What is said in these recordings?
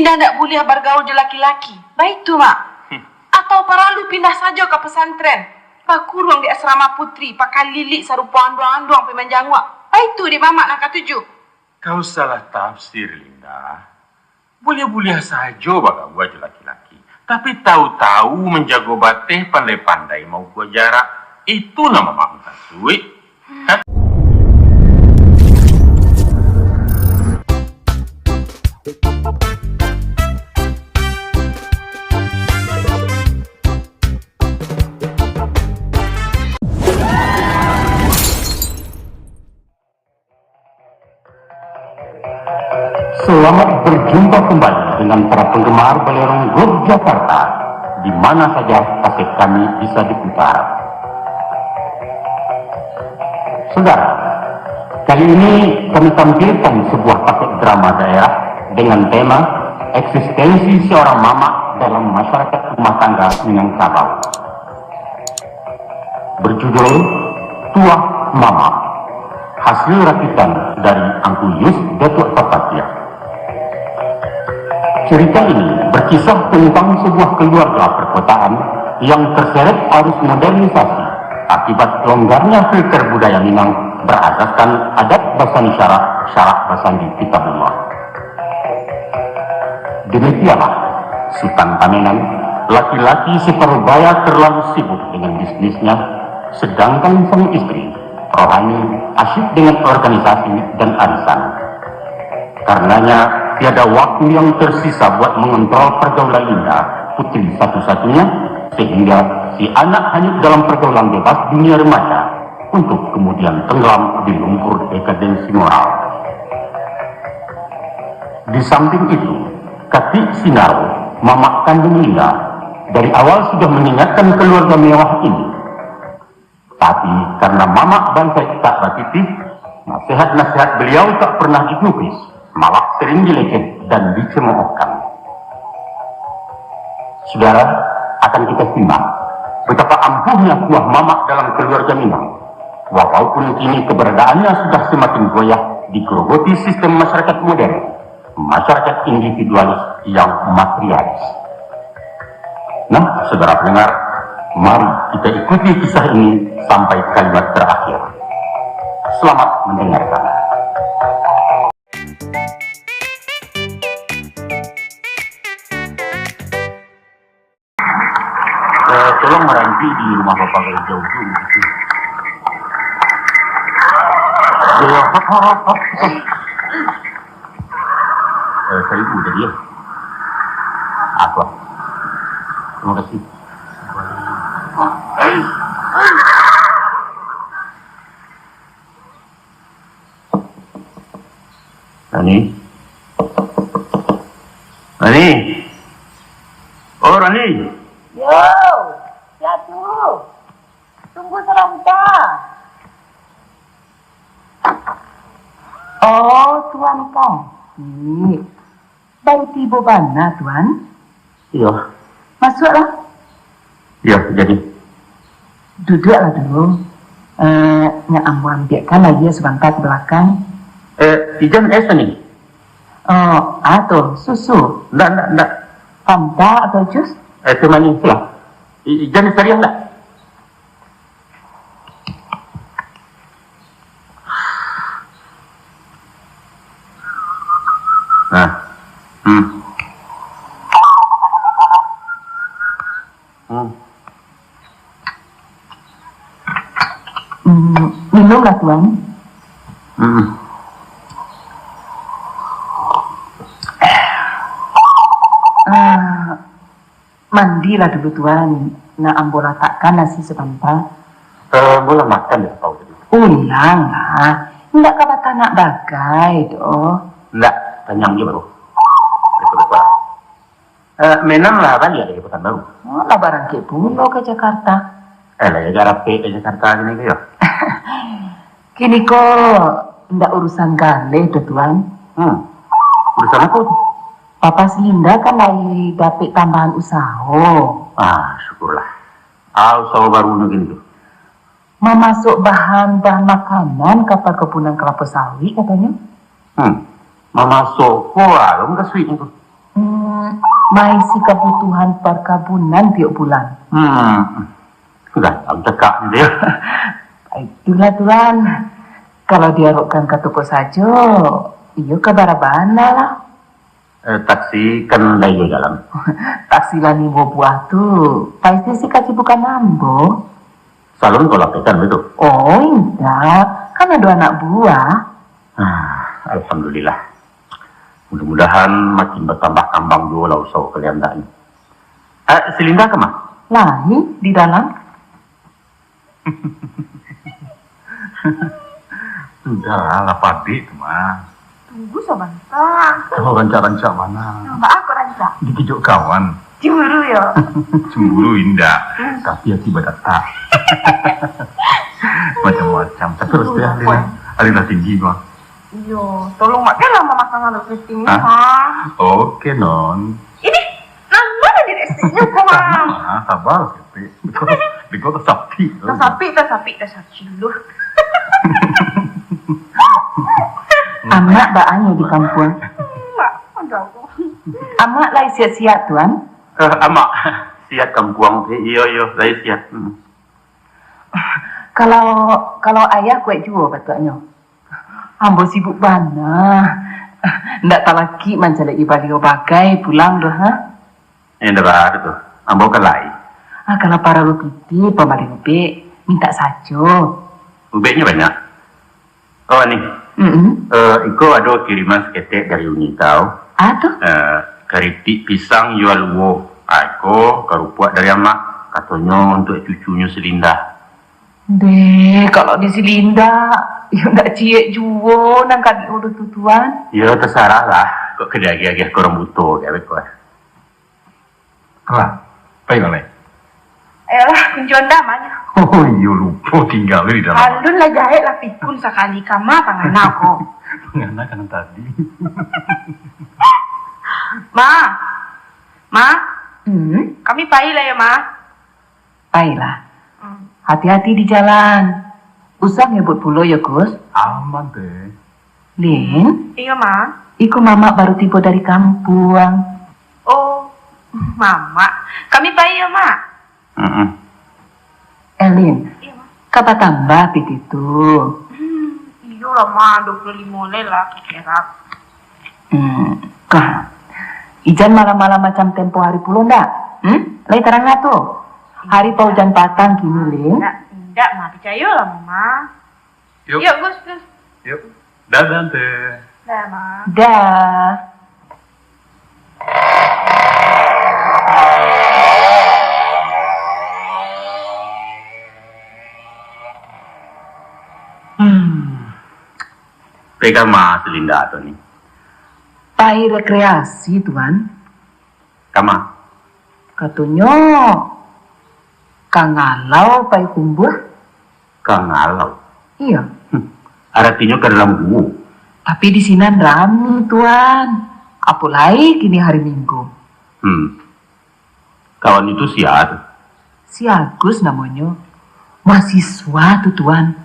Linda tidak boleh bergaul dengan laki-laki. Baik tu, Mak. Atau paralu pindah saja ke pesantren. Pak kurung di asrama putri, pakai lilik sarupa anduang-anduang pemain jangwak. Baik tu di Mamak nak katuju. Kau salah tafsir, Linda. Boleh-boleh saja bakal gua laki-laki. Tapi tahu-tahu menjago bateh pandai-pandai mau gua jarak. Itu nama mak tasui. Selamat berjumpa kembali dengan para penggemar Belerong Yogyakarta, di mana saja kaset kami bisa diputar. Saudara, kali ini kami tampilkan sebuah paket drama daerah dengan tema eksistensi seorang mama dalam masyarakat rumah tangga Minangkabau. Berjudul Tuah Mama, hasil rakitan dari Angku Yus Datuk Papatia. Cerita ini berkisah tentang sebuah keluarga perkotaan yang terseret arus modernisasi akibat longgarnya filter budaya Minang berasaskan adat Basani syarak Basandi Kitabullah. Demikianlah Sultan Pamenan, laki-laki separuh terlalu sibuk dengan bisnisnya, sedangkan sang istri rohani asyik dengan organisasi dan arisan. Karenanya tiada waktu yang tersisa buat mengontrol pergaulan Linda, putri satu-satunya, sehingga si anak hanyut dalam pergaulan bebas dunia remaja untuk kemudian tenggelam di lumpur dekadensi moral. Di samping itu, Kati Sinaro, mama kandung Linda, dari awal sudah mengingatkan keluarga mewah ini. Tapi karena mama bangsa tak batiti, nasihat-nasihat beliau tak pernah digubris, malah sering dileceh dan dicemoohkan. Saudara, akan kita simak betapa ampuhnya kuah mamak dalam keluarga Minang, walaupun kini keberadaannya sudah semakin goyah digerogoti sistem masyarakat modern, masyarakat individualis yang materialis. Nah, saudara pendengar, mari kita ikuti kisah ini sampai kalimat terakhir. Selamat mendengarkan. Tolong meranti di rumah bapak dari jauh-jauh gitu. Saya udah dia. Apa? Terima kasih. Rani? Rani? Oh, Rani? Yo, Jatu, tunggu sebentar. Oh, Tuan Kasih. Baru tiba mana, Tuan? Iya. Masuklah. Iya, jadi. Duduklah dulu. Nak ambilkan lagi sebentar ke belakang. Ijan es nih? Oh, atau susu? Enggak. Fanta atau jus? Itu manis lah. Ijan serius enggak? Nah. Minumlah, Tuan. Mandilah dulu, Tuan. Nak ambo letakkan nasi sebentar. Boleh makan ya kau tadi? Ulanglah. Enggak kata nak bagai, doh. Enggak, kenyang dia baru. Betul-betul. Menang lah kan ya dari pekan baru. Oh, lebaran ke Pulau ke Jakarta. Lah ya garap ke Jakarta gini ke ya. Kini kok ndak urusan galeh tuh, Tuan. Urusan apa tuh? Papa Linda kan lagi dapet tambahan usaha. Syukurlah. Usaha baru begini tuh. Memasuk bahan-bahan makanan ke perkebunan kelapa sawit katanya. Memasuk lo nggak sweet itu. Maisi kebutuhan perkebunan tiap bulan. Sudah jam cekak dia. Itulah tuan. Kalau diarukkan ke toko saja, iyo ke barabana lah. Taksi kan layu jalan. Taksi lani buah tuh, pasti sih kasih bukan nambo. Salon kau lakukan betul. Oh enggak, kan ada anak buah. Alhamdulillah. Mudah-mudahan makin bertambah kambang dua lah usaha kalian ini. Selinda ke mah? Lahi di dalam. Sudah lah Padi itu mah. Tunggu sebentar. Kalau rancak-rancak mana? Mbak aku rancak. Dikejut kawan. Cemburu ya. Cemburu indah. Tapi akibat tak. Macam-macam. Terus dia alina tinggi mah. Iyo, tolong mak kan lama makan kalau fittingnya, Ah. Mak. Oke non. Ini mana di restrinya, Mak? Sabar sih. Di kota sapi. Tak sapi dulu. Amak baannya di kampung. Mak, ada aku. Amak lah siap-siap tuan. Amak siat kampuang teh iyo saya siat. Kalau ayah kuat juga betulnya. Ambo sibuk bana. Ndak tak lagi mencari ibadah bagai pulang dah ha. Yang dah tu. Ambo kelai. Kalau para lupiti pembali ube minta saja. Ubeknya banyak. Oh ni. Iko ada kiriman seketek dari Uni tau. Aduh. Keripik pisang jual wo. Aku karupuat dari amak. Katanya untuk cucunya Selinda. Deh, kalau di Selinda, ya ndak ciek juga nangkat urut tuan. Ya terserah lah. Kok kedagi-agi korang butuh kayak betul. Kelah. Baik oleh. Ayolah, kunjungan damanya. Oh iya lupa tinggal di dalam. Alun lah jahit lah pikun sekali kama pangan aku. Pengen kan tadi. Ma, kami pai lah ya, Ma. Baiklah. Hati-hati di jalan. Usah ngebut pulau ya, Gus. Aman teh. Lin, Iya, Ma. iku mama baru tiba dari kampung. Oh, Mama. Kami pai ya, Ma. Elin, Iya, Ma. kapan tambah pit itu? Iya lah, Ma. 25 lah, kira. Kah, ijan malam-malam macam tempo hari pulau ndak? Lai terang tuh. Hari paujan patang kini, Lin. Enggak, Ma. Percaya lah, Mama. Yuk. Yuk, Gus. Yuk. Dadah teh. Dah, Ma. Dah. Pegang mah Selinda tu ni. Pai rekreasi, tuan. Kama. Katanya, kangalau pai kumbuh. Kangalau. Iya. Artinya ke dalam gua. Tapi di sini rame, tuan. Apalagi kini hari Minggu. Kawan itu siapa? Si Agus namanya. Mahasiswa tuh, tuan.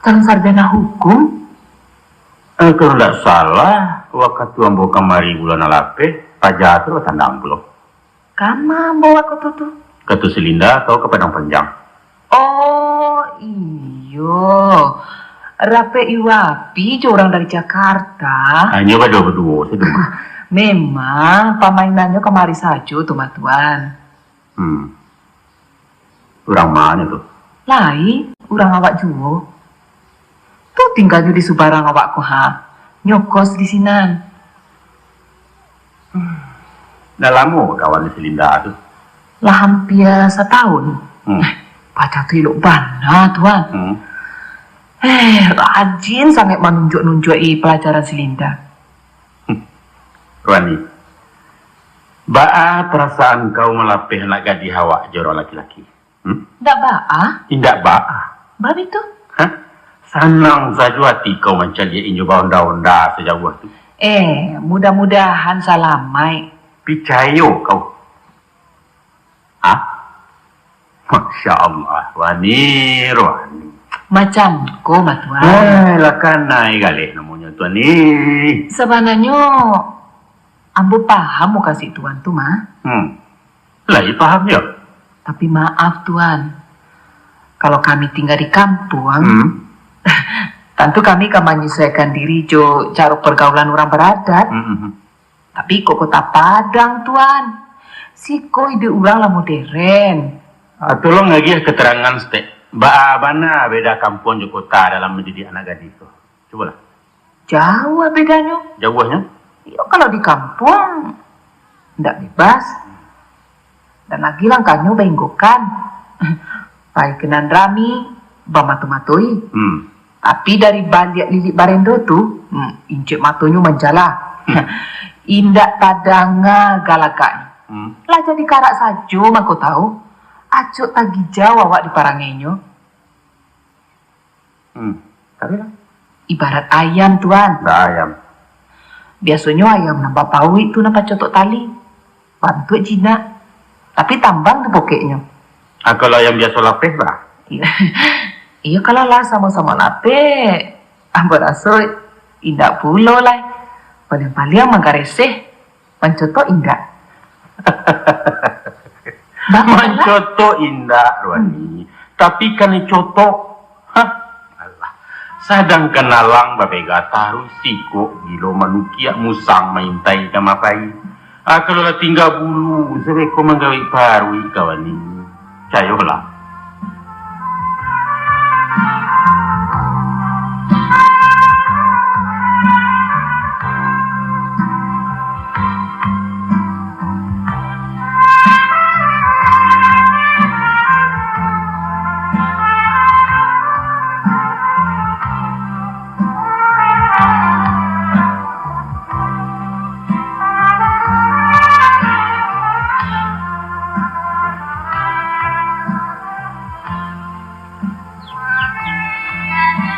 Calon sarjana hukum. Kalau tidak salah, waktu ambo kamari bulan alape, pajak tu tandang pulau. Kama bawa aku tuh. Katu Selinda atau ke Padang Panjang. Oh, iyo. Rape Iwapi, orang dari Jakarta. Hanya berdua saya dengar. Memang pemainannya kemari saja tuh, tuan. Orang mana tu? Lai, orang awak juga. Tuh tinggalnya di Subarang awakku ha. Nyokos di sinan. Dah lama kawan Selinda tu. Lah hampir setahun. Pada tuh ilok bana tuan. Rajin sangat menunjuk-nunjuki pelajaran Selinda. Rani, baa perasaan kau melapih anak gadis awak jorok laki-laki? Ndak baa? Tidak baa. Babi tuh? Hah? Senang saja hati kau mencari injo onda-onda sejauh itu. Mudah-mudahan salamai. Picayo kau. Ah? Masya Allah, Wani. Macamku, tuan. Lah kan naik kali namanya tuan ni. Sebenarnya Ambo paham mau kasih tuan tu mah. Lah, paham ya? Tapi maaf tuan, kalau kami tinggal di kampung, tentu kami akan menyesuaikan diri jo cara pergaulan orang beradat. Tapi kok kota Padang tuan, si koi ide orang lah modern. Tolong lagi keterangan stek. Mana beda kampung jo kota dalam mendidik anak gadis itu? Coba lah. Jauh bedanya. Jauhnya? Ya kalau di kampung, tidak bebas. Dan lagi langkahnya benggokan. Baik kenan rami, bamatu-matui. Tapi dari balik lilik barendo tu, incik matunya menjala. Indak tadanga galakai. Lah jadi karak saja, aku tahu. Acuk tagi jauh awak di parangenyo. Tapi lah. Ibarat ayam tuan. Dah ayam. Biasanya ayam nambah pawi itu nambah cotok tali. Bantu jinak. Tapi tambang tuh pokoknya. Kalau ayam biasa lapeh lah. Iya kalau lah sama-sama lapeh. Ambo rasa indah pulo lah. Paling-paling mangkareseh. Mencotok indah. Mencoto indah, Ruani. Tapi kan coto, Allah. Sadang kenalang babega taruh siko gilo manukia musang maintai kamapai. Kalau lah tinggal bulu, sebeko menggawe baru kawan ini. Cayolah.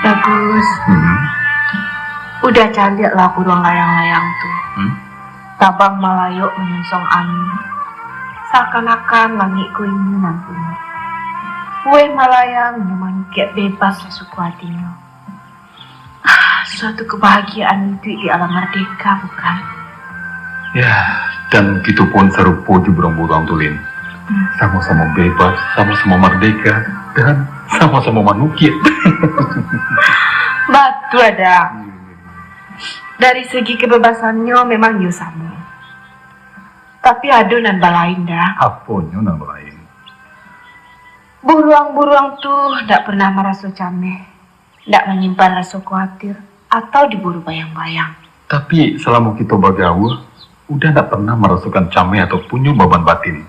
Bagus. Udah cantik lah kurang layang-layang tuh. Tabang melayuk menyingsong angin. Seakan-akan langitku ini nantinya. Kue melayang nyaman kiat bebas sesuku hatinya. Suatu kebahagiaan itu di alam merdeka, bukan? Ya, dan gitu pun serupa di burung-burung tulin. Sama-sama bebas, sama-sama merdeka, dan sama-sama manusia. Batu ada. Dari segi kebebasannya memang dia sama. Tapi ada nambah lain dah. Apanya nama lain? Buruang-buruang tuh tidak pernah merasa cameh, tidak menyimpan rasa khawatir atau diburu bayang-bayang. Tapi selama kita bagawa, udah tidak pernah merasakan cameh atau punya beban batin.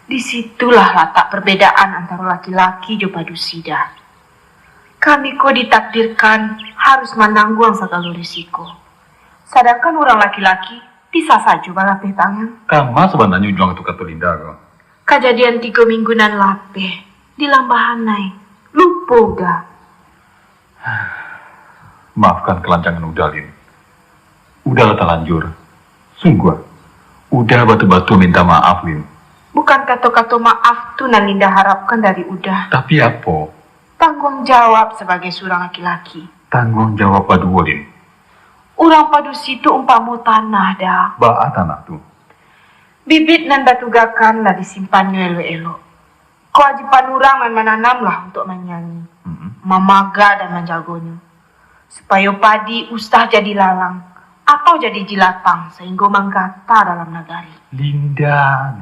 Disitulah letak perbedaan antara laki-laki dan padusida. Kami kok ditakdirkan harus menanggung segala risiko. Sedangkan orang laki-laki bisa saja balapeh tangan. Kama sebenarnya juang itu kata Linda kok. Kejadian 3 mingguan lapeh di Lambahanai. Lupa udah. Maafkan kelancangan Udalin. Udahlah terlanjur. Sungguh. Udah batu-batu minta maaf, Lin. Bukan kata-kata maaf tuh nan Linda harapkan dari udah. Tapi apa? Tanggung jawab sebagai seorang laki-laki. Tanggung jawab padu, Lin. Orang padus itu umpamu tanah dah. Baat tanah tuh. Bibit nan batugakan lah disimpannya elo-elo. Kewajiban orang menanam lah untuk menyanyi. Memaga dan menjagonya. Supaya padi ustah jadi lalang. Atau jadi jilatang sehingga menggata dalam negari. Linda.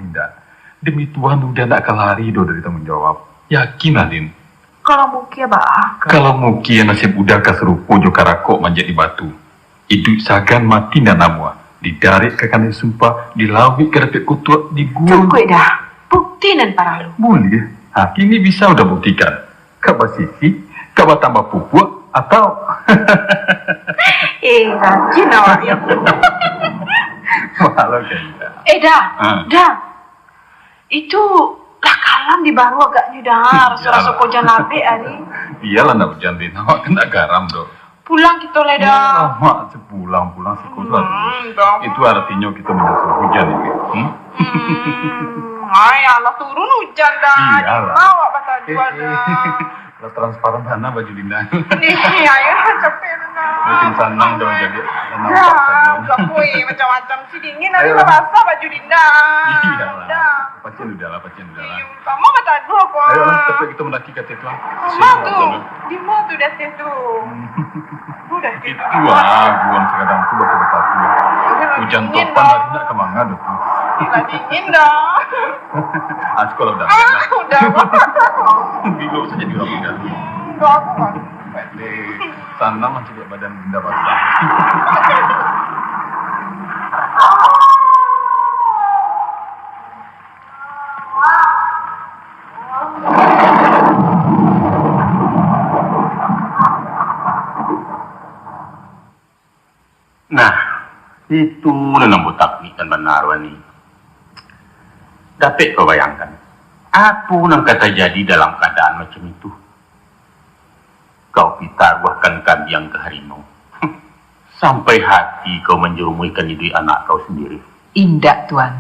Demi Tuhan udah nak kelari dari tanggung jawab. Yakin lah, Lin. Kalau mungkin bah. Kalau mungkin nasib udah keserupa jo karakok manjat di batu. Hidup sagan mati dan namua. Didarik ke kanan sumpah, dilawik ke repik kutuk, digulung. Cukup dah. Bukti nan para lu. Boleh. Kini bisa udah buktikan. Kak Basisi, kak tambah pupuk, atau... Rajin awak ya. Malu kan. Dah. Itu lah kalam di baru agaknya dah. Rasa-rasa kojan lape hari. Iyalah nak hujan din. Awak kena garam dong. Pulang kita leda. Mak sepulang sekolah. Itu artinya kita menyusul hujan ini. Ay, Allah turun hujan dah. Iyalah. Bawa bata dua dah. Kalau transparan mana baju Linda. Nih, ayo capek dah. Makin senang dong jadi. Ya, gapoi macam-macam sih dingin nanti Ayo. basah baju Dinda. Iyalah. Dah. Pacen udah lah. Kamu bata dua kok. Ayo lah, tapi kita mendaki ke Tetuan. Mama tuh, di mana tuh dah tuh? Udah Itu buang sekarang tu betul-betul. Hujan topan lagi nak ke mana tu? Gila dingin dah. Sekolah udah. Udah. Bingung saja di orang Linda. Udah aku kan. Sana masih lihat badan Linda basah. Nah, itu nanam botak ni kan benar ni. Dapat kau bayangkan, apa yang kata jadi dalam keadaan macam itu? Kau pitar buahkan kambing ke harimau. Sampai hati kau menjerumuikan hidup anak kau sendiri. Indah, Tuan.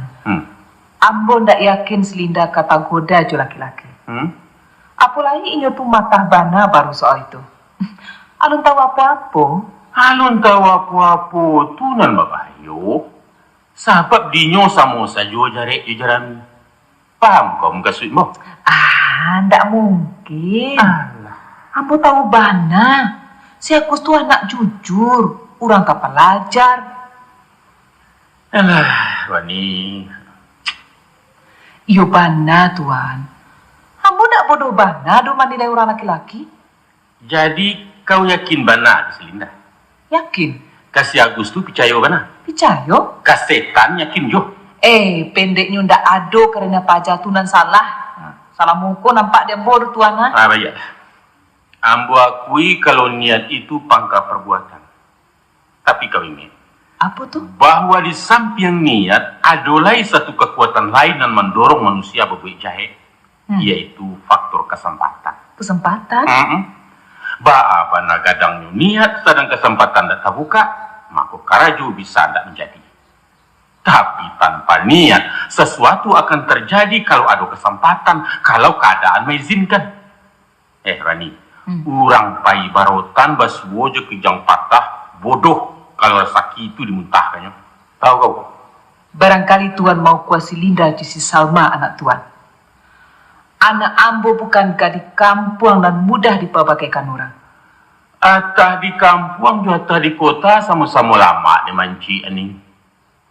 Ambo ndak yakin Selinda kata goda jo laki-laki. Apalagi inyo tu matah bana baru soal itu. Alun tahu apa-apa. Alun tahu apa-apa tu nan babayo. Sebab dinyo samo sajo jarek je jarami. Paham kau mengkasut mo? Ndak mungkin. Alah. Ambo tahu bana. Si Agus tu anak jujur, orang kapal pelajar. Alah, Wani. Iyo bana, Tuan. Ambo ndak bodoh bana do menilai orang laki-laki. Jadi kau yakin bana di Selinda? Yakin? Kasih Agus tu percaya bana? Picayo? Kasetan yakin jo? Pendeknya ndak ado karena pajatunan salah. Salah muko nampak dia bodoh, Tuan. Baiklah. Ambo akui kalau niat itu pangkal perbuatan. Tapi kau ingat, Apa tuh? bahwa di samping niat adolai satu kekuatan lain yang mendorong manusia berbuat jahat, yaitu faktor kesempatan. Kesempatan? Apa nagadangnya niat sedang kesempatan tak terbuka, maka karaju bisa tidak menjadi. Tapi tanpa niat, sesuatu akan terjadi kalau ada kesempatan, kalau keadaan mengizinkan. Rani, orang pai barotan basuo je kijang patah, bodoh kalau saki itu dimuntahkannya. Tahu kau? Barangkali Tuan mau kuasi Linda di si Salma, anak Tuan. Anak Ambo bukan di kampung dan mudah dipabagaikan orang. Atah di kampung juga atah di kota sama-sama lama di manci ini.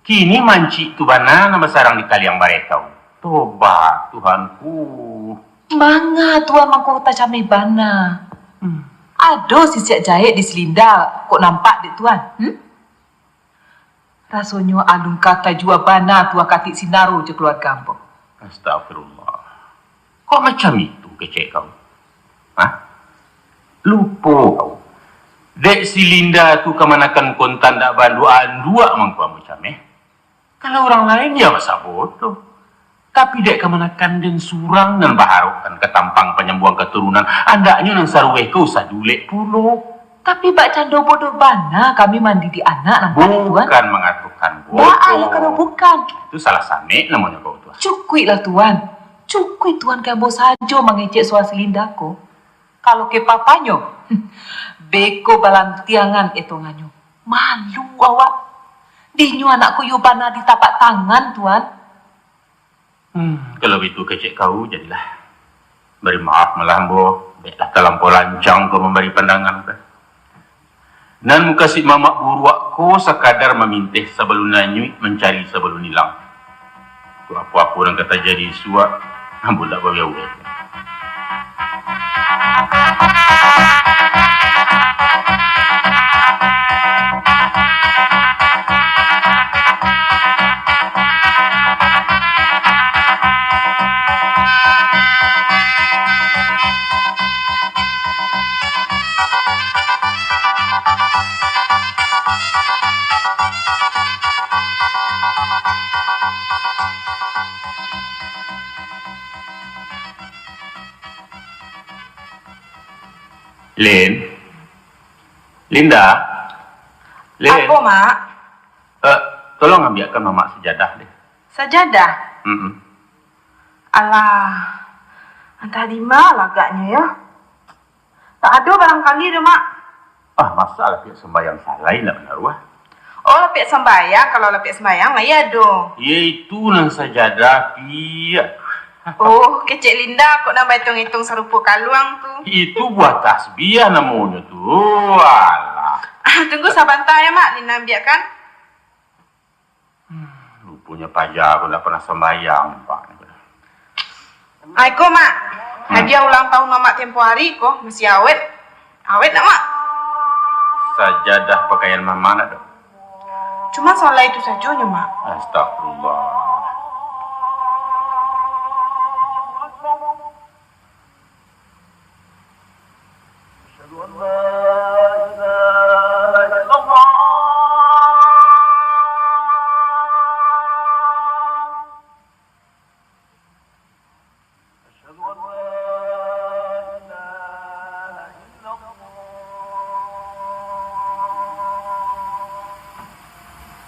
Kini manci tu bana nama sarang di kaliang baretau. Tobat Tuhanku. Manga Tuan mangko tak camai bana. Ado si siak jahit di Selinda kok nampak di Tuan. Rasanya alung kata jua bana tua katik sinaru je keluar kampung. Astagfirullah. Kok macam itu kecek kau? Lupa kau. Dek si Linda tu kemanakan kontan dak banduan dua mangkuan macam Kalau orang lain ya masa bodoh. Tapi dek kemanakan dan surang dan baharukan ketampang penyembuhan keturunan. Andaknya nang saruwe kau sadulek pulo. Tapi bak cando bodoh bana kami mandi di anak nampak di Tuan. Bukan mengatakan bodoh. Baiklah kalau bukan. Itu salah same namanya kau tu. Cukui lah Tuan. Cukui Tuan kamu saja mengecek soal Selinda ko. Kalau ke papanyo, beko balantiangan etonganyo. Malu awak. Dinyo anakku yubana di tapak tangan Tuan. Kalau itu kecek kau jadilah. Beri maaf malah ambo. Baiklah terlampau lancang kau memberi pandangan ke. Dan muka si mamak buruak ko sekadar memintih sebelum nanyui mencari sebelum hilang. Tu apa-apa orang kata jadi suak. Ambo tak bawa-bawa. Linda. Apa, Mak? Tolong ambilkan Mama sejadah deh. Sajadah? Alah, entah di mana agaknya ya. Tak ada barangkali dah, Mak. Ah, masalah pihak sembahyang salah lah benar wah. Oh, lepiak sembahyang. Kalau lepiak sembahyang lah ya do. Yaitu nan sajadah pihak. Oh, kecik Linda kok nak hitung-hitung serupa kaluang tu. Itu buat tasbih namanya tuh. Alah. Tunggu sabantar ya, Mak. Linda biarkan. Rupanya pajak aku tak pernah sembahyang, Pak. Aiko, Mak. Hadiah ulang tahun Mamak tempoh hari kok. Masih awet. Awet nak, Mak? Sajadah pakaian mama nak dong. Cuma soal itu saja, Mak. Astagfirullah.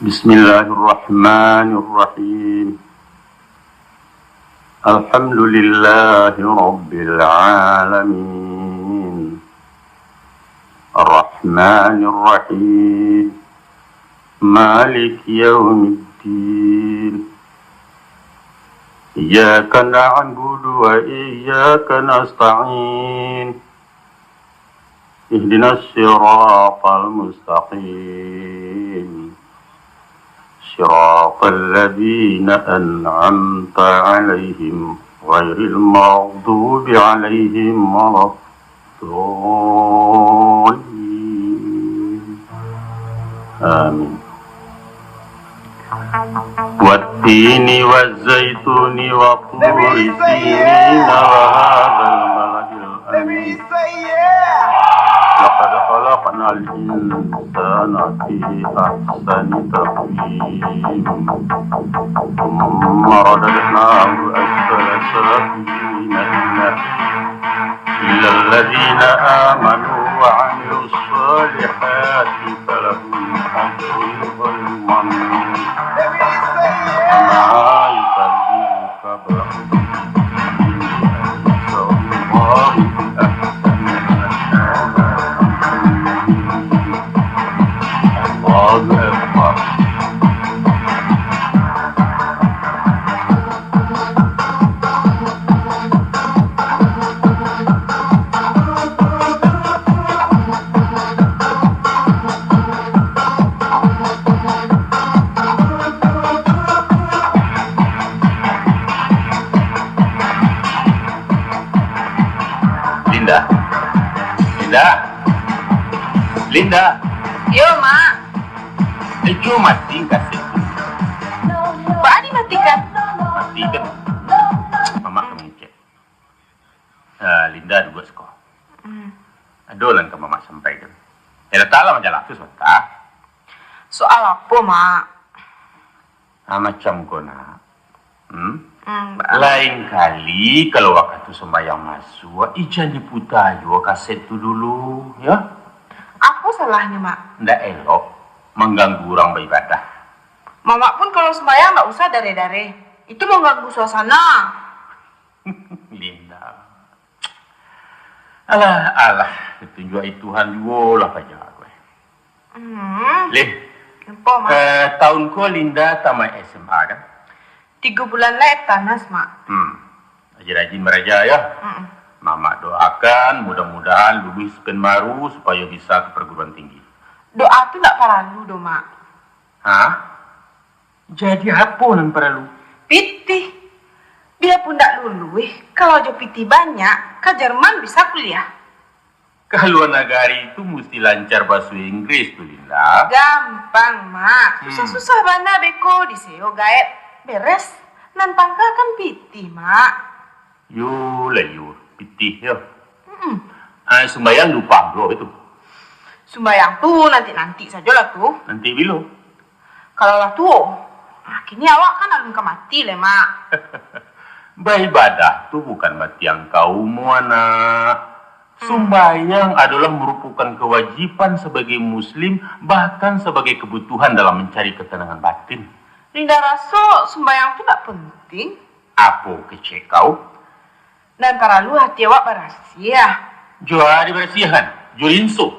بسم الله الرحمن الرحيم الحمد لله رب العالمين الرحمن الرحيم مالك يوم الدين إياك نعبد وإياك نستعين اهدنا الصراط المستقيم صراط الذين أنعمت عليهم غير المغضوب عليهم ولا الضالين آمين والتين والزيتون وطور سينين وهذا البلد الأمين لقد خلقنا الإنسان في أحسن تقويم ثم رددناه أسفل سافلين إلا الذين آمنوا وعملوا الصالحات فلهم أجر غير ممنون وما يكذبك بعد الله الله أكبر Linda Linda Yo, Mak. itu mati kasih Pak Adi matikan. mati kan mama kami cek Linda juga sekolah adolan ke mama sampaikan letaklah majalah tu sebentar Soal apa, Mak? macam kau nak lain kali kalau waktu sembahyang masuk ijan diputar juga kaset tu dulu ya Apa salahnya, Mak? ndak elok mengganggu orang beribadah. Mama pun kalau sembahyang nggak usah dare-dare. Itu mengganggu suasana. Linda. Alah, petunjuk Tuhan juga lah pajak gue. Lin, Apa, Mak? tahun kau Linda tamat SMA kan? 3 bulan lagi tanas, Mak. Rajin-rajin meraja ya. Mama doakan mudah-mudahan lulus penmaru supaya bisa ke perguruan tinggi. Doa tuh nggak perlu, do, Mak. Hah? Jadi apa yang perlu? Piti. Dia pun nggak lulus. Kalau jo piti banyak, ke Jerman bisa kuliah. Kalau negari itu mesti lancar bahasa Inggris tuh Linda. Gampang, Mak. Susah-susah mana beko di seo gaet. Beres. Nan pangka kan piti, Mak. Yo, pitih ya. Sembayang lupa bro itu. Sembayang tuh nanti saja lah tuh. Nanti bilo. Kalau lah tuh, kini awak kan alun ke mati le, Mak. Beribadah tuh bukan mati yang kau anak. Sembayang adalah merupakan kewajiban sebagai muslim, bahkan sebagai kebutuhan dalam mencari ketenangan batin. Linda rasa sembayang tuh gak penting. Apa kecek kau? Dan para lu hati awak berasia. Jua dibersihan, jurinso.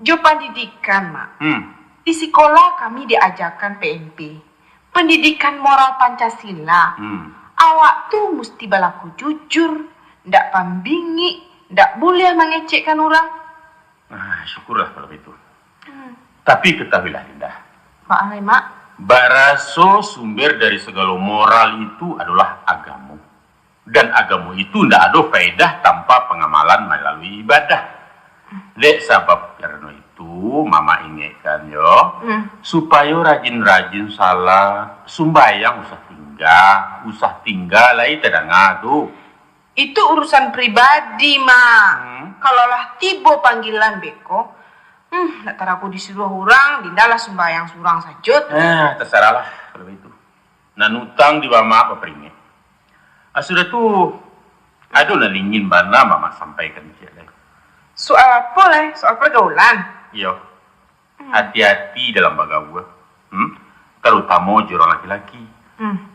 Jo pendidikan, Mak. Di sekolah kami diajarkan PMP. Pendidikan moral Pancasila. Awak tuh mesti berlaku jujur, ndak pambingi, ndak boleh mengecekkan orang. Syukurlah kalau begitu. Tapi ketahuilah Linda. Mak, Mak. Baraso sumber dari segala moral itu adalah agama. Dan agama itu ndak ada faedah tanpa pengamalan melalui ibadah. Dek sabab karena itu mama ingatkan yo supaya rajin-rajin salat, sumbayang usah tinggal lagi tedanga tuh. Itu urusan pribadi, Mak. Kalaulah tiba panggilan beko, nak aku disuruh orang, dindalah sumbayang surang sajut. Terserahlah kalau itu. Nanutang di mama peperinge. Sudah tuh, ada nalingin bana mama sampaikan cik lagi. Soal apa lah? Soal pergaulan? Iya. Hati-hati dalam bagawa. Terutama jorang laki-laki.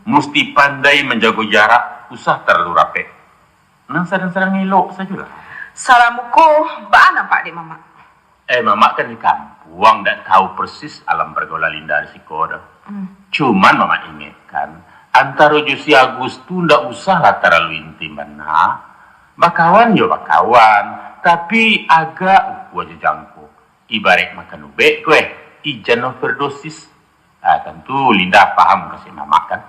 Mesti pandai menjaga jarak, usah terlalu rapi. Nang sedang-sedang elok sajalah. Salamuku, baan nampak dek mama? Mama kan di kampung, tak tahu persis alam pergaulan Linda di Sikoda. Cuman mama ingatkan, antara Josi Agustu ndak usahlah terlalu intim mana. Bakawan yo bakawan, tapi agak gua jejangku. Ibarat makan ube kue, ijan overdosis. Tentu Linda paham kasih mama kan.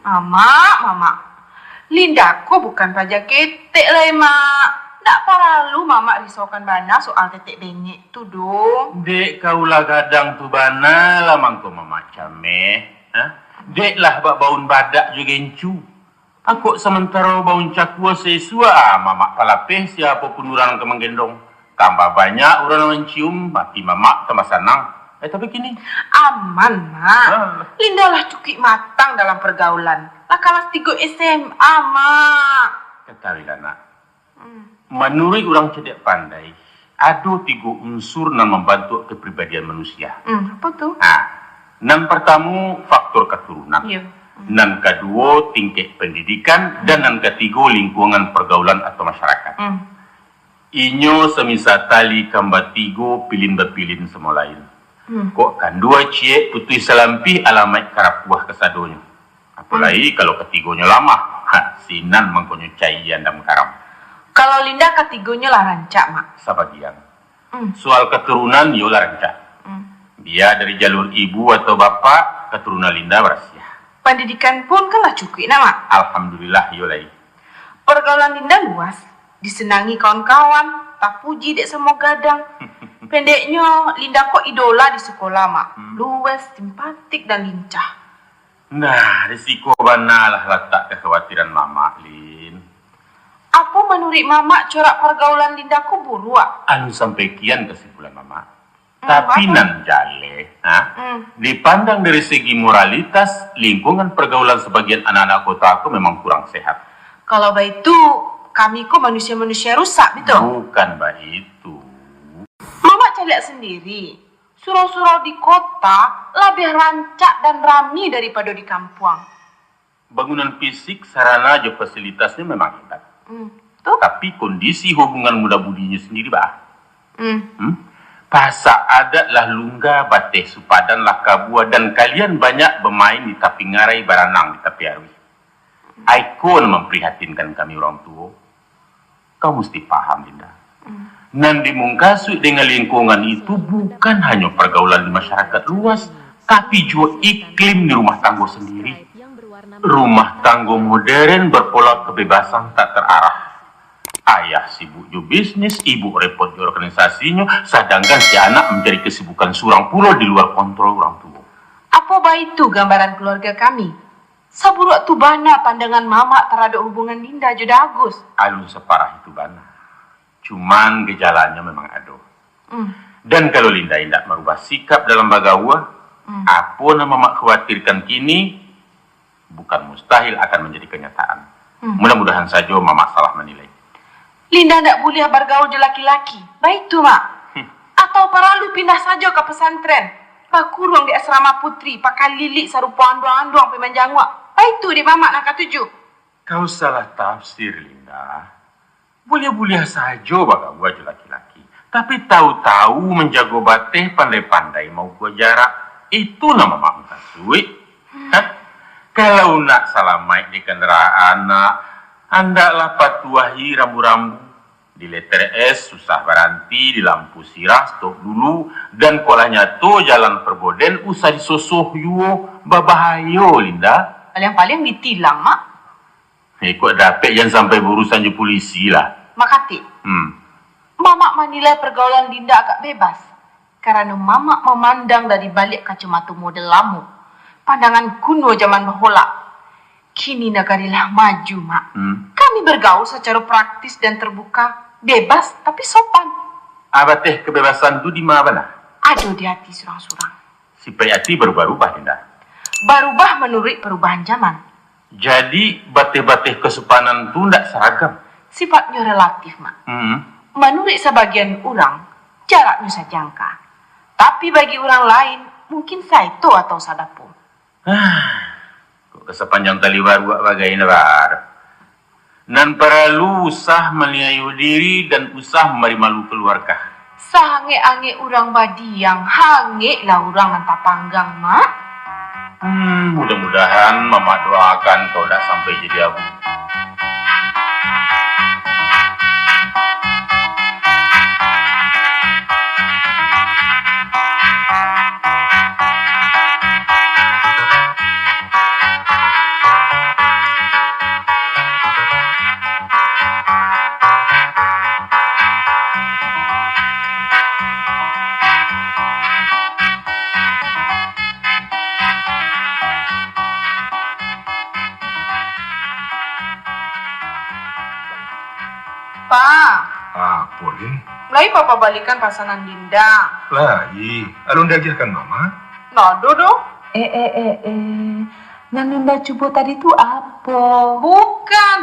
Mama. Linda kok bukan raja ketek lah, Mak. Ndak paralu mama risaukan bana soal tetek bengek tu dong. Dek kaulah gadang tu bana lah mangko mama came. Dek lah bak baun badak juga encu. Aku sementara baun cakua sesua mama palapeh siapapun orang ke menggendong. Tambah banyak orang mencium, mati mama tambah senang. Tapi kini aman, Mak. Linda lah cukup matang dalam pergaulan. Lah kelas 3 SMA, Mak. Ketahuilah nak. Menurut orang cerdik pandai, ada 3 unsur yang membantu kepribadian manusia. Apa tuh? Yang pertama faktor keturunan. Iya. Yang kedua tingkat pendidikan dan yang ketiga lingkungan pergaulan atau masyarakat. Inyo semisal tali kamba 3 pilin-bepilin semua lain. Kok kan 2 cie putui selampi alamat karap buah kesadonya. Apalagi kalau ketiganya lama. Sinan mengkonyo cayan dan karam. Kalau Linda ketiganya lah rancak, Mak. Sebagian. Soal keturunan yolah rancak. Dia dari jalur ibu atau bapak, keturunan Linda berasia. Pendidikan pun kan lah cukup, Mak. Alhamdulillah yolai. Pergaulan Linda luas, disenangi kawan-kawan, tak puji dek semua gadang. Pendeknya, Linda kok idola di sekolah, Mak. Luwes, simpatik dan lincah. Nah, risiko mana lah letak kekhawatiran mama, Lin. Apa menurut mama corak pergaulan Linda kok buruk? Anu sampai kian kesimpulan mama. Tapi apa? nan jale, dipandang dari segi moralitas, lingkungan pergaulan sebagian anak-anak kota aku memang kurang sehat. Kalau begitu, kami kok manusia-manusia rusak, betul? Bukan begitu. Mama cari sendiri. Surau-surau di kota lebih rancak dan ramai daripada di kampung. Bangunan fisik, sarana, dan fasilitasnya memang hebat. Tuh? Tapi kondisi hubungan muda budinya sendiri, bah. Pasak adat lah lungga, bateh supadan lah kabua, dan kalian banyak bermain di tepi ngarai baranang di tepi arwi. Aikon memprihatinkan kami orang tua. Kau mesti paham, Linda. Nan dimungkasu dengan lingkungan itu bukan hanya pergaulan di masyarakat luas, tapi juga iklim di rumah tangga sendiri. Rumah tangga modern berpola kebebasan tak terarah. Ayah sibuk ju bisnis, ibu repot di organisasinya, sedangkan si anak menjadi kesibukan surang pula di luar kontrol orang tua. Apa baik itu gambaran keluarga kami? Saburuk tu bana pandangan mama terhadap hubungan Linda jodoh Agus. Alun separah itu bana. Cuman gejalanya memang ada. Dan kalau Linda tidak merubah sikap dalam bagawa, apa yang mama khawatirkan kini, bukan mustahil akan menjadi kenyataan. Mudah-mudahan saja mama salah menilai. Linda tidak boleh bergaul dengan laki-laki. Baik tu, Mak. Atau paralu pindah saja ke pesantren. Pak kurung di asrama putri, pakai lilik sarupa anduang-anduang pemanjangwa. Baik tu di mamak nak katuju. Kau salah tafsir, Linda. Boleh-boleh saja baka gua je laki-laki. Tapi tahu-tahu menjago bateh pandai-pandai mau gua jarak. Itu nama mak kasui. Kalau nak salamai di kendaraan nak, andaklah patuahi rambu-rambu. Di letter S susah berhenti, di lampu sirah stop dulu, dan kolanya tu jalan perboden usah disosoh yuo, babahayo, Linda. Paling-paling ditilang, mak. Kok dapat yang sampai berurusan je polisi lah. Makati. Mamak menilai pergaulan Linda agak bebas. Karena mamak memandang dari balik kacamata model lama. Pandangan kuno zaman bahola. Kini negarilah maju, mak. Kami bergaul secara praktis dan terbuka. Bebas tapi sopan. Apa teh kebebasan tu di mana? Ada di hati surang-surang. Si hati berubah-ubah, Linda. Berubah menurut perubahan zaman. Jadi bateh-bateh kesopanan tu tidak seragam. Sifatnya relatif, mak. Menurut sebagian orang, jaraknya sejangka. Tapi bagi orang lain, mungkin saito atau sadapo. Kok sepanjang tali baru bagai nebar. Nan perlu usah meliayu diri dan usah memberi malu keluarga. Sange-ange orang badiang, hange lah orang nanta panggang, mak. Mudah-mudahan mama doakan kau dah sampai jadi abu. Pa, Boleh. mulai papa balikan pasangan Dinda. Lai, alun dagiahkan mama. Nado dong. Nan Linda coba tadi tu apa?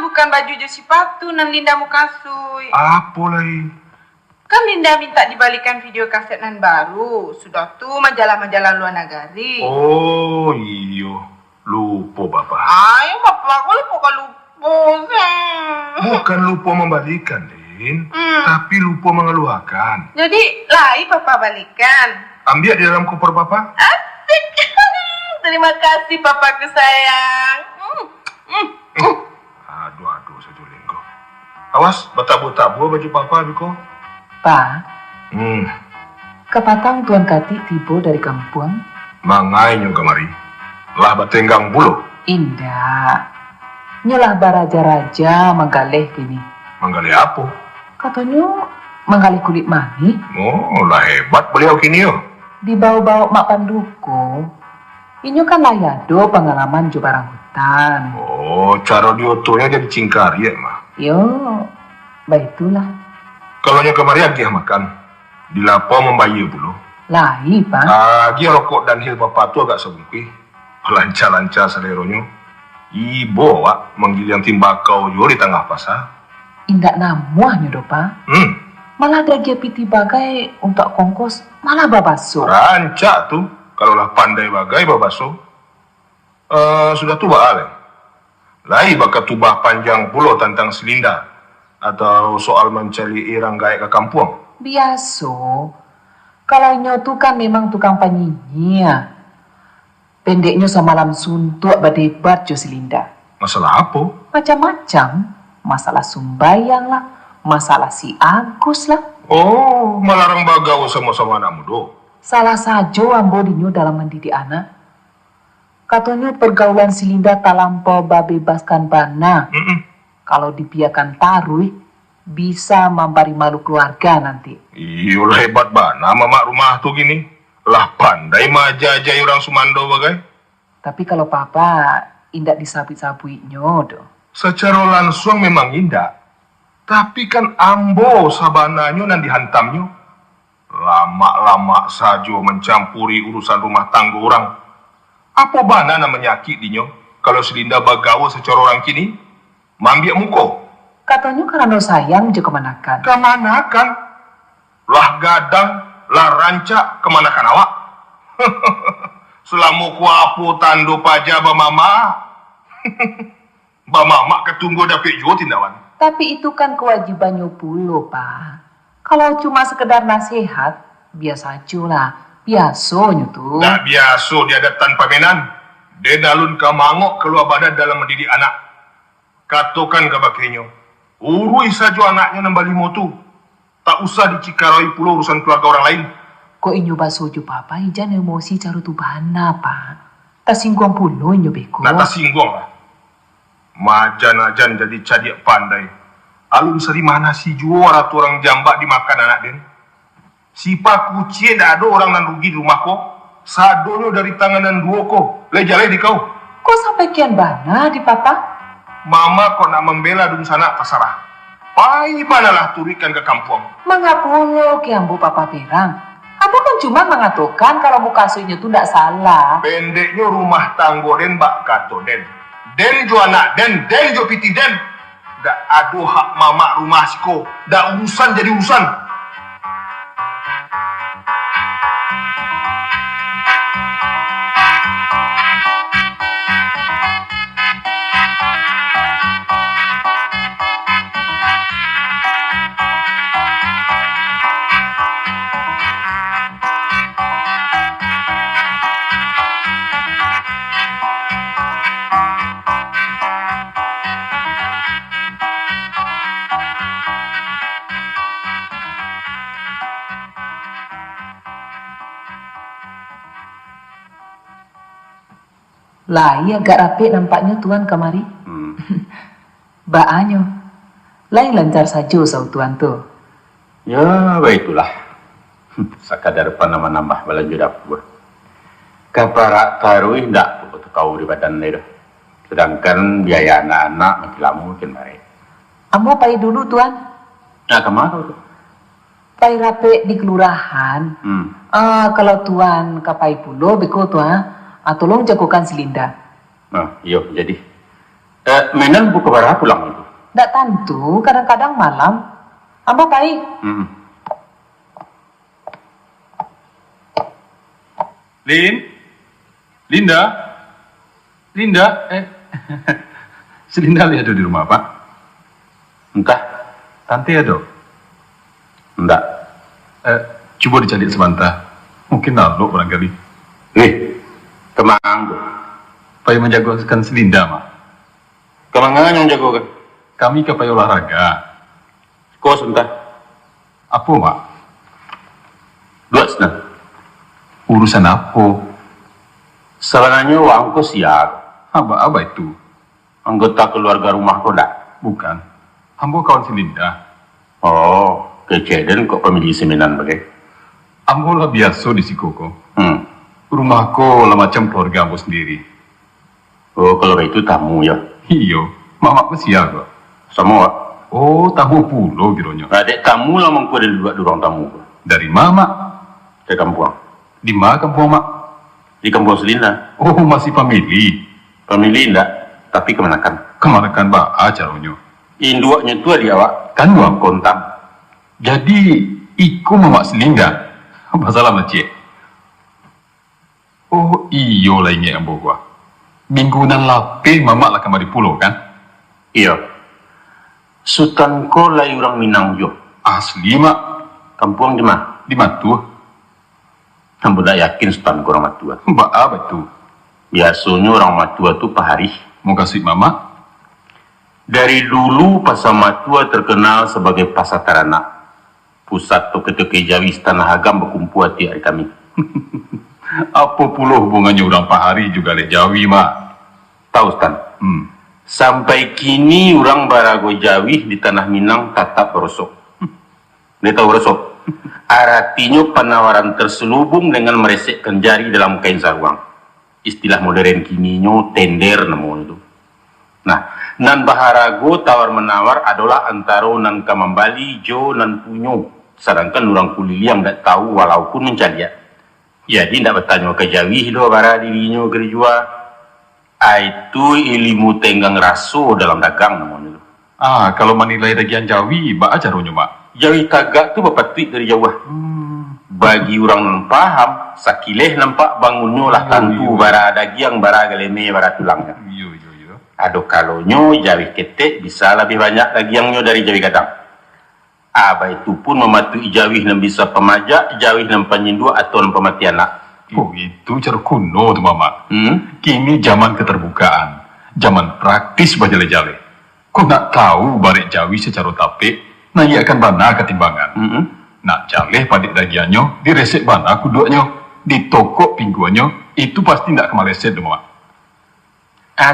Bukan baju je sepatu nan Linda mau kasui. Apa lai? Kan Linda minta dibalikan video kaset nan baru. Sudah tu majalah-majalah luar negari. Oh, iyo. Lupa bapak. Ayo bapak, aku lupa lupa. Bukan lupa membalikan, Din. Tapi lupa mengeluarkan. Jadi, lai papa balikan. Ambil di dalam koper bapak. Asik. Terima kasih papaku sayang. Aduh, satu linggo. Awas, betabu-tabu baju papa, Biko. Pa, Hmm, kepatang Tuan Kati tiba dari kampung. mangai nyo kemari. Lah batenggang bulu. Indah. Nyolah baraja-raja menggalih kini. Manggali apa? Katanya menggalih kulit mani. Oh, lah hebat beliau kini yo. Dibawa-bawa mak panduko. Inyo kan layado pengalaman jo barang hutan. Oh, cara diotonya jadi cingkari ya, mah. Yo, baitulah. Kalau nyo kemari agih makan. Dilapo membayi bulu. Lahi, Pak. Agi rokok dan hil papa tu agak sebungkih. Lancar-lancar seleronyo. Ibo wak menggilian timbakau yo di tengah pasar. Indak namuah nyodo, Pak. Malah ada dia piti bagai untuk kongkos, malah babaso. Rancak tuh, kalau lah pandai bagai babaso. Sudah tua ale. Lai bakat tubah panjang pulau tentang Selinda. Atau soal mencari irang gaek ke kampung. Biaso. Kalau nyotu kan memang tukang panyinyi ya. Pendeknya semalam suntuk berdebat jo Selinda. Masalah apa? Macam-macam. Masalah Sumbayang lah. Masalah si Agus lah. Oh, melarang bagau sama-sama anak muda. Salah saja ambo dinyo dalam mendidik anak. Katanya pergaulan Selinda tak lampau babebaskan bana. Kalau dibiarkan tarui, bisa memberi malu keluarga nanti. Iya hebat bana mamak rumah tuh gini. Lah pandai majajai orang Sumando bagai. Tapi kalau papa indak disabit-sabitnya doh. Secara langsung memang indah. Tapi kan ambo sabananya nan dihantamnya. Lama-lama saja mencampuri urusan rumah tangga orang. Apa bana namanya dinyo? Kalau Selinda bagawa secara orang kini, mambiak muko. Katanya karena sayang je kemanakan. Kemanakan? Lah gadang, lah rancak, kemanakan awak? Selama ku apu tando pajaba mama. Mbak Mamak ketunggu dapet jo tindawan. Tapi itu kan kewajibannya pula, Pak. Kalau cuma sekedar nasihat, biasa aja lah. Biasanya tuh. Tak biasa dia ada tanpa menan. Dia dalun ke mangok keluar badan dalam mendidik anak. Katakan ke bakenyo, urui saja anaknya nambah limo tu. Tak usah dicikarai pula urusan keluarga orang lain. Kok inyo basojo papa, ijan emosi cara tu bahana, Pak. Tak singgung pula inyo beko. Tak tersinggung lah. Majan-ajan jadi cadiak pandai. Alun seri mana si juara tu orang jambak dimakan anak den. Si pak kucing dah ada orang nan rugi di rumah ko. Sadonyo dari tanganan dua ko. Lejale di kau. Kok sampai kian bana di papa? Mama kau nak membela dun sana terserah. Pai manalah turikan ke kampung. Mengapungo ke ambu papa perang. Apa kan cuma mengatakan kalau muka asuhnya tu tidak salah. Pendeknya rumah tanggo den bak kato den. Den jo anak den jo piti den. Dak ado hak mama rumah siko. Dak urusan jadi urusan. Lah, iya agak rapi nampaknya tuan kemari. Baanyo, lain lancar saja sau tuan tu. Ya, baiklah. Sekadar nama-nama belanja dapur. Kaparak taruh ndak kau di badan ni dah. Sedangkan biaya anak-anak makin lama makin baik. Amo pai dulu tuan. Nah, kemana tu? Pai rapi di kelurahan. Kalau tuan kapai pulo beko tuan. Tolong jagokan si Linda. Iya, jadi. Menan buka barang pulang itu. Ndak tentu, kadang-kadang malam. Amba pai. Linda, si Linda ada di rumah Pak? Entah. Tante ada? Enggak. Coba dicari sebentar. Mungkin naluk barangkali. Kemang tu. Supaya menjagokan si Linda, Mak. Kemangan yang jago kan? Kami ke paya olahraga. Kau sebentar. Apa, Mak? Dua senang. Urusan apa? Sebenarnya wang kau siap. Apa itu? Anggota keluarga rumah kau tak? Bukan. Ambo kawan si Linda. Oh, kejadian kok pemilih seminan bagai? Ambo lah biasa di Sikoko. Rumahku lah macam keluarga ambo sendiri. Oh, kalau itu tamu ya? Iyo, mamak siap kok. Semua? Oh, tamu pulo gironya. Adik tamu lah mengku ada dua orang tamu. Dari mama? Di kampung. Di mana kampung, Mak? Di kampung Selina. Oh, masih famili. Famili enggak, tapi kemanakan? Kemanakan, Pak? Acaranya. Induaknya tu di awak. Kan uang Kontam. Jadi, iku mamak Selinda. Masalah macam. Oh, iyo lah ingat ambo gua. Mingguan lape mamak lah kemari pulau kan? Iya. Sultan ko lai orang Minang jo. Asli, Mak. Kampung di mana? Di Matu. Ambo tak yakin Sultan ko orang Matua. Mbak apa itu? Biasanya orang Matua tu pahari. Mau kasih mama? Dari dulu Pasar Matua terkenal sebagai pasar teranak. Pusat toke-toke Jawi Tanah Agam berkumpul hati hari kami. Apa puluh hubungannya orang pahari juga le Jawi, Mak? Tahu Stan? Sampai kini orang Barago Jawi di Tanah Minang tetap berosok. Dia tahu berosok? Artinya penawaran terselubung dengan meresekkan jari dalam kain sarung. Istilah modern kininya tender namanya itu. Nah, nan Baharago tawar-menawar adalah antara nan Kamambali, Jo, nan Punyo. Sedangkan orang Kulili yang tidak tahu walaupun mencari. Jadi tidak bertanya ke Jawi do bara dirinya kerjua. Itu ilmu tenggang raso dalam dagang namanya. Kalau menilai dagian Jawi, Mbak acaranya, Mak? Jawi tagak tu berpetik dari jauh. Bagi orang yang paham, sakileh nampak bangunnya lah tantu bara dagiang bara galeme bara tulangnya. Iya. Aduh kalau nyo jawih ketek bisa lebih banyak lagi yang nyo dari jawih gadang. Aba itu pun mematui jawih yang bisa pemajak, jawih yang penyindua atau yang pemati anak. Oh, itu cara kuno tuh Mama. Kini zaman keterbukaan, zaman praktis bajale-jale. Kau nak tahu barik jawi secara tapik, nah ia akan bana ketimbangan. Nak jaleh padik dagiannya, diresek bana kuduknya, di toko pingguannya, itu pasti tidak kemaleset tuh Mama.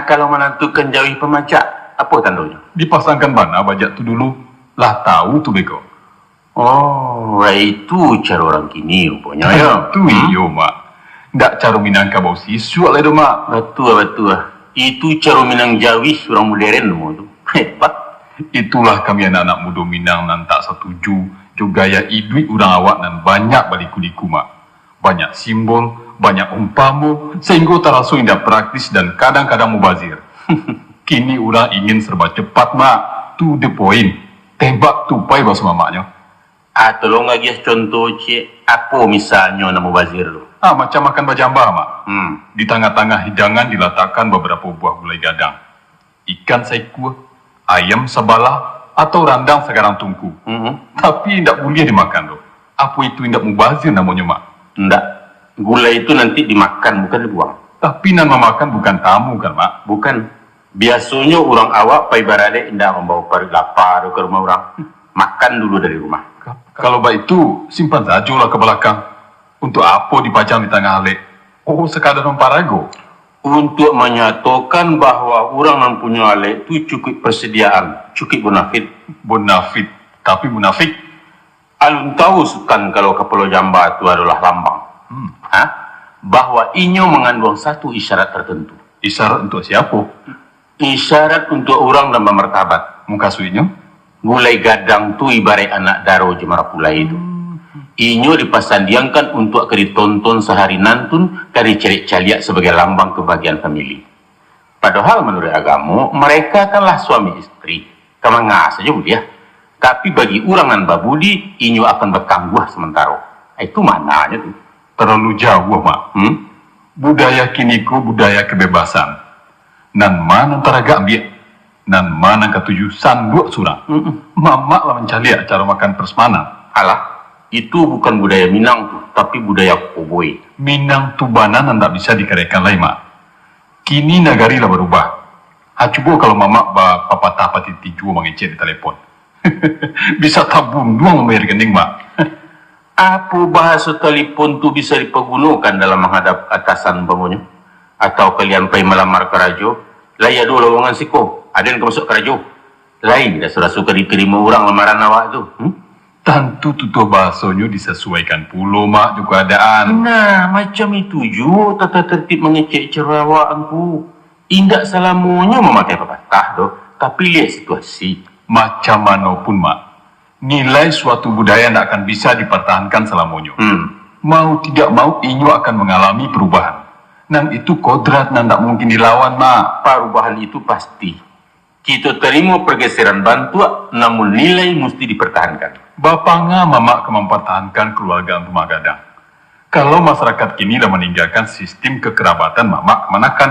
Kalau menentukan jawih pemajak, apa tandanya? Dipasangkan bana bajak tu dulu, lah tahu tu bego. Oh, itu cara orang kini rupanya ya. Tu iyo Mak. Ndak cara Minangkabau sisu lah itu Mak. Betul. Itu cara Minang jawih orang modern semua tu. Hebat. Itulah kami anak-anak muda Minang nan tak setuju juga gaya iduit orang awak dan banyak baliku-liku Mak. Banyak simbol, banyak umpamu, sehingga terasa indah praktis dan kadang-kadang mubazir. Kini orang ingin serba cepat Mak. To the point. Tembak tupai bahasa mamaknya. Tolong lagi contoh cik, apa misalnya nama mubazir tu? Macam makan bajambah Mak. Di tengah-tengah hidangan diletakkan beberapa buah gulai gadang. Ikan saiku, ayam sebalah, atau randang sekarang tungku. Tapi tidak boleh dimakan loh. Apa itu tidak mubazir namanya Mak? Tidak. Gulai itu nanti dimakan, bukan dibuang. Tapi nan memakan bukan tamu kan Mak? Bukan. Biasanya orang awak pai barade tidak membawa parit lapar ke rumah orang. Makan dulu dari rumah. Kalau baik itu, simpan saja lah ke belakang. Untuk apa dipajang di tengah alik? Oh, sekadar memparago. Untuk menyatakan bahwa orang yang punya alik itu cukup persediaan, cukup bonafit. Bonafit, tapi munafik. Alun tahu Sultan kalau Kepulauan Jamba itu adalah lambang. Bahwa inyo mengandung satu isyarat tertentu. Isyarat untuk siapa? Isyarat untuk orang dan bermartabat. Muka suinya? Gulai gadang tu ibarat anak daro jemara pulai itu. Inyo dipasandiangkan untuk ditonton sehari nantun dari cerik caliak sebagai lambang kebahagiaan famili. Padahal menurut agama, mereka kanlah suami istri. Kamangga saja ya. Tapi bagi orang nan babudi, inyo akan bertangguh sementara. Itu mananya tuh? Terlalu jauh Mak. Budaya kiniku budaya kebebasan. Nan mana taraga ambil? Nan mana ketujuh sanduk surang. Mamak lah mencari cara makan persemanan. Alah, itu bukan budaya Minang tuh, tapi budaya Koboi. Minang tubanan nan tak bisa dikerekan lagi Mak. Kini nagari lah berubah. Coba kalau mamak papatah patiti jua mengecek di telepon. Bisa tabung dua membayar rekening Mak. Apa bahasa telepon tu bisa dipergunakan dalam menghadap atasan pamunya? Atau kalian pergi melamar ke rajo? Lah ya dulu lowongan siko. Ada yang masuk ke rajo. Lain dah sudah suka diterima orang lamaran awak tu. Tentu tutur bahasanya disesuaikan pula Mak juga keadaan. Nah, macam itu juga tata tertib mengecek cerawak aku. Indak selamanya memakai pepatah doh, tapi lihat situasi. Macam mana pun Mak, nilai suatu budaya tidak akan bisa dipertahankan selamanya. Mau tidak mau inyo akan mengalami perubahan. Dan itu kodrat dan tak mungkin dilawan Mak. Perubahan itu pasti. Kita terima pergeseran bantuan, namun nilai mesti dipertahankan. Bapaknya Mamak mempertahankan keluarga rumah gadang. Kalau masyarakat kini dah meninggalkan sistem kekerabatan Mamak kemanakan?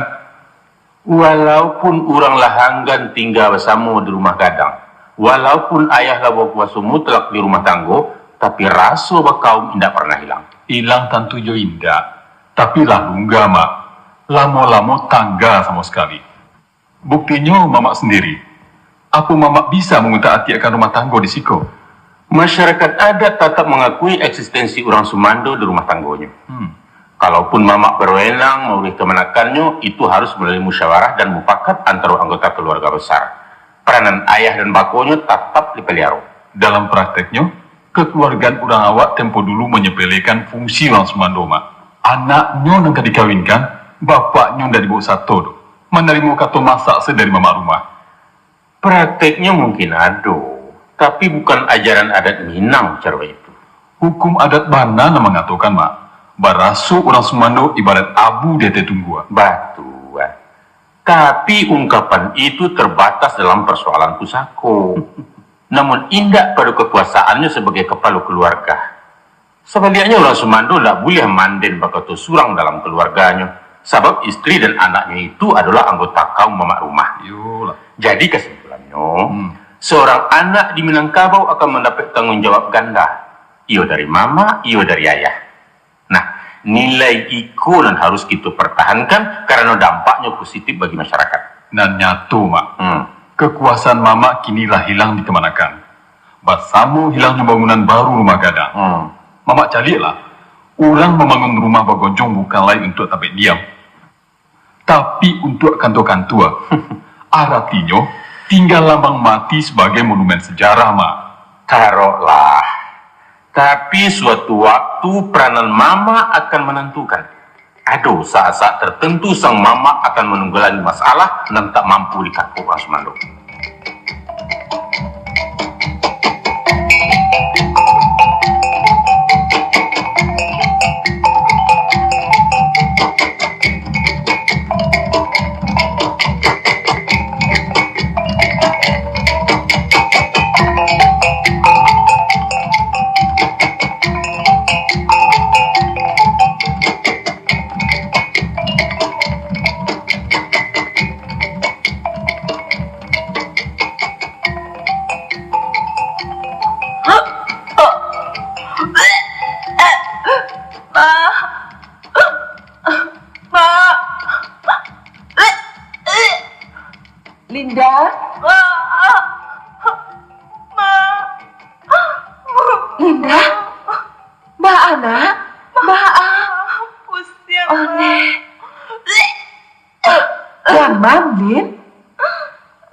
Walaupun orang lahanggan tinggal bersama di rumah gadang, walaupun ayah lah berkuasa mutlak di rumah tanggo, tapi rasa kaum tidak pernah hilang. Hilang tentu jo indah, tapi lah lunga Mak. Lama-lama tangga sama sekali. Buktinya Mamak sendiri. Apa Mamak bisa mengutak-atik akan rumah tangga di Siko? Masyarakat adat tetap mengakui eksistensi orang Sumando di rumah tanggonya. Kalaupun Mamak berwenang memilih kemenakannya, itu harus melalui musyawarah dan mufakat antara anggota keluarga besar. Peranan ayah dan bakonya tetap dipelihara. Dalam prakteknya, kekeluargaan orang awak tempo dulu menyepelekan fungsi orang Sumando Mak. Anaknya yang dikawinkan, bapaknya yang dibawa satu doh. Menerima kata masak dari Mamak rumah. Prakteknya mungkin ada, tapi bukan ajaran adat Minang cara itu. Hukum adat mana yang mengatakan Mak, barasu orang Sumando ibarat abu di atas tungguan. Batu. Tapi ungkapan itu terbatas dalam persoalan pusako. Namun indah pada kekuasaannya sebagai kepala keluarga. Sebaliknya orang Sumando tak boleh manden bakal surang dalam keluarganya. Sebab istri dan anaknya itu adalah anggota kaum mama rumah. Yolah. Jadi kesimpulannya, seorang anak di Minangkabau akan mendapat tanggung jawab ganda. Iyo dari mama, iyo dari ayah. Nah, nilai iko dan harus kita pertahankan karena dampaknya positif bagi masyarakat. Dan nyatu, Mak. Kekuasaan Mama kinilah hilang dikemanakan. Basamu hilangnya bangunan baru rumah gadang. Mama calilah, orang membangun rumah bagojong bukan lain untuk tapik diam, tapi untuk kantor-kantor. Artinya, tinggal lambang mati sebagai monumen sejarah, Mak. Taruhlah. Tapi suatu waktu peranan mama akan menentukan. Aduh, saat-saat tertentu sang mama akan menunggangi masalah dan tak mampu dikapuk orang Semando. Linda? Linda? Mbak Ana? Mbak A? Pusing, Oh, nih. Demam, Lin?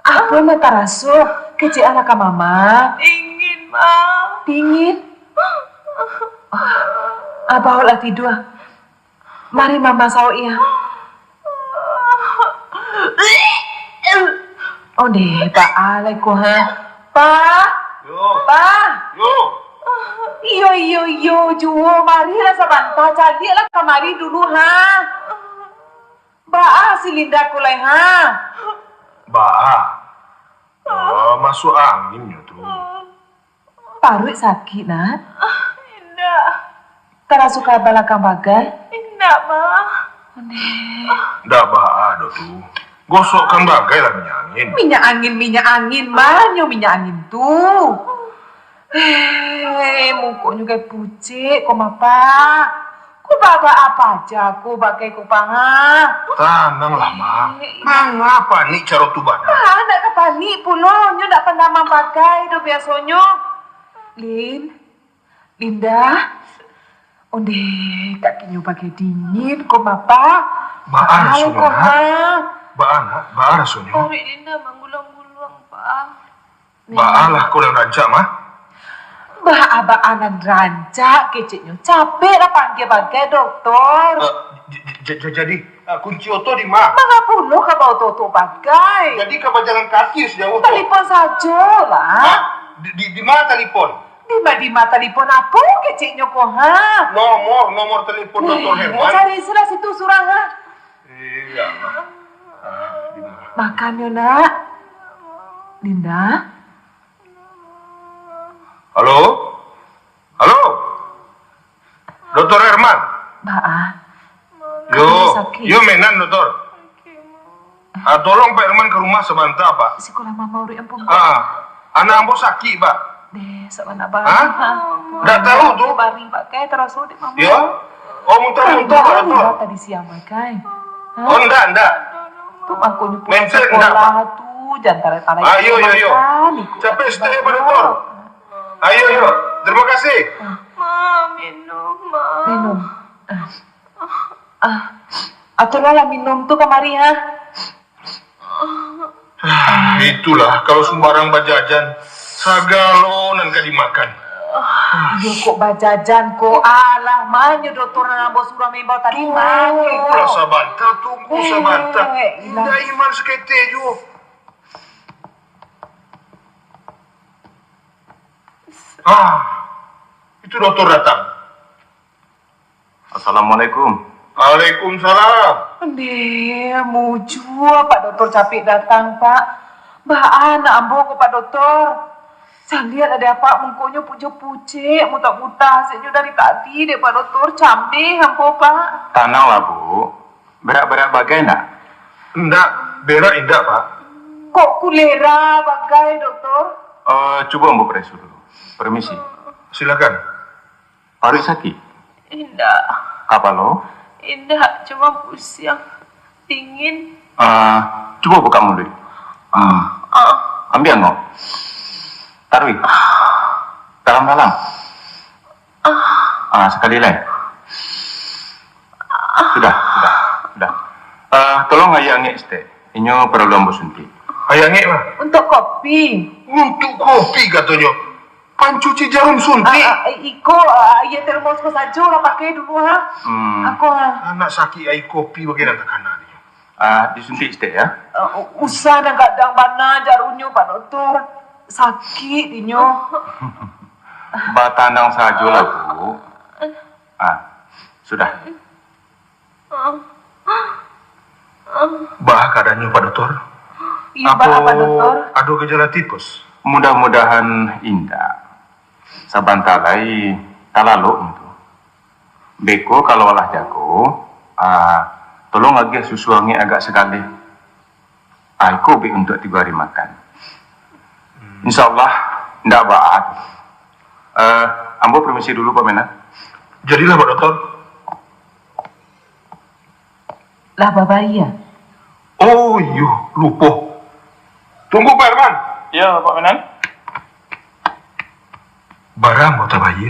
Apa yang taraso? Kecil anak mama? ingin, Ma. Dingin? Bawalah tidur. Mari mama sawo iya. Oh deh, Pak Alaikum ha. Pak, Yo, Pak. yo. Iyo, juo. Mari lah sabanta. Jadi lah kamari dulu ha. Ba si Linda kulai ha. Baa. Oh, masuk angin ya tuh. Parut sakit nak. Indah, Tara suka balakang bagai. indah, Ma. Ndak baa do tuh. Gosokkan bagai lah minyak angin. Minyak angin, manyo minyak angin tuh. Mukonya kayak pucik, kok apa? Ku baga apa aja, ku bagai kupanga. Tenang lah, Ma. Mengapa nih cara tuh banyak? Ndak kepani pulo, nyo ndak pernah memakai do biasonyo. Linda. Onde kakinya pakai dingin, kok apa? Baa Ay, rasanya. kok ha? Baa rasanya. Tarik Linda menggulang-gulang, Pa. Baa lah kau yang rancak, Ma. Abaan rancak keciknya capek lah panggil bagai dokter. Jadi kunci oto di Ma. Mengapa ka bau toto bagai? Jadi ke jalan kaki sejauh oto. Telepon saja lah. Di mana telepon? Di mata telepon apa keciknya kok ha? Nomor telepon Dr. Herman. Cari sudah situ surang ha. Iya, Ma. Di mana? Makannya nak. Linda. Halo? Dr. Herman? Mbak sakit. Yo menan, Dokter. Tolong Pak Herman ke rumah sebentar, Pak. Sekolah mama uri ampun. Anak ambo sakit, Pak. Deh, sabana bari. Hah? Nggak tahu tuh. Bari pakai terus di mama. Ya? Oh, muntah-muntah, Pak Dokter. Tadi siang pakai. Oh, enggak. Tuh aku nyumpul Mention sekolah enggak, tuh jangan tarik. Ayo. Capek stay, Pak Dokter. Ayo. Terima kasih. Ma, minum, Ma. Minum. Atulah minum tuh kemari ha. Itulah kalau sembarang bajajan sagalo nan ka dimakan. Iya kok bajajan kok alah manyo dokter nambah surah membau tadi manyo. Tunggu sabanta. Ilah. Indah iman sekete jo. Itu dokter datang. Assalamualaikum. Waalaikumsalam. Deh, muju Pak Dokter capek datang Pak. Mbak anak ambo kok Pak Dokter. Saya lihat ada apa mengkonya pucuk-pucuk, muta-muta. Saya dari tadi deh Pak Dokter cambe ambo Pak. Tenanglah Bu. Berak-berak bagai nak? Enggak, berak indah, Pak. Kok kulera bagai, dokter? Coba ambo periksa dulu. Permisi. Silakan. Paru sakit? Indah. Apa lo? Indah, cuma pusing. Dingin. Coba buka mulut. Ambil ngok. Taruh. Dalam-dalam. Sekali lagi. Sudah. Tolong ayah ngek stek. Inyo perlu ambo suntik. Ayah ngek, mah. Untuk kopi. Untuk kopi katanya. Pancuci jarum suntik. Iko, iya termos ko saja lah pakai dulu ha. Aku Anak sakit air kopi bagaimana kanan dia. Disuntik stek ya. usah dan kadang mana jarunyo Pak Dokter. Sakit dinyo. Batanang saja lah bu. Sudah. Bah keadaannya Pak Dokter. Iya Pak Dokter. Ada gejala tipes. Mudah-mudahan indah. Sabantalai talalu itu. Beko kalau olah jago, tolong lagi susuangi agak sekali. Aku bi untuk 3 hari makan. Insya Allah ndak baat. Ambo permisi dulu Pak Menan. Jadilah Pak Dokter. Lah Bapak iya. Oh iya, lupa. Tunggu Pak Herman. Ya Pak Menan. Barang mau tabayi.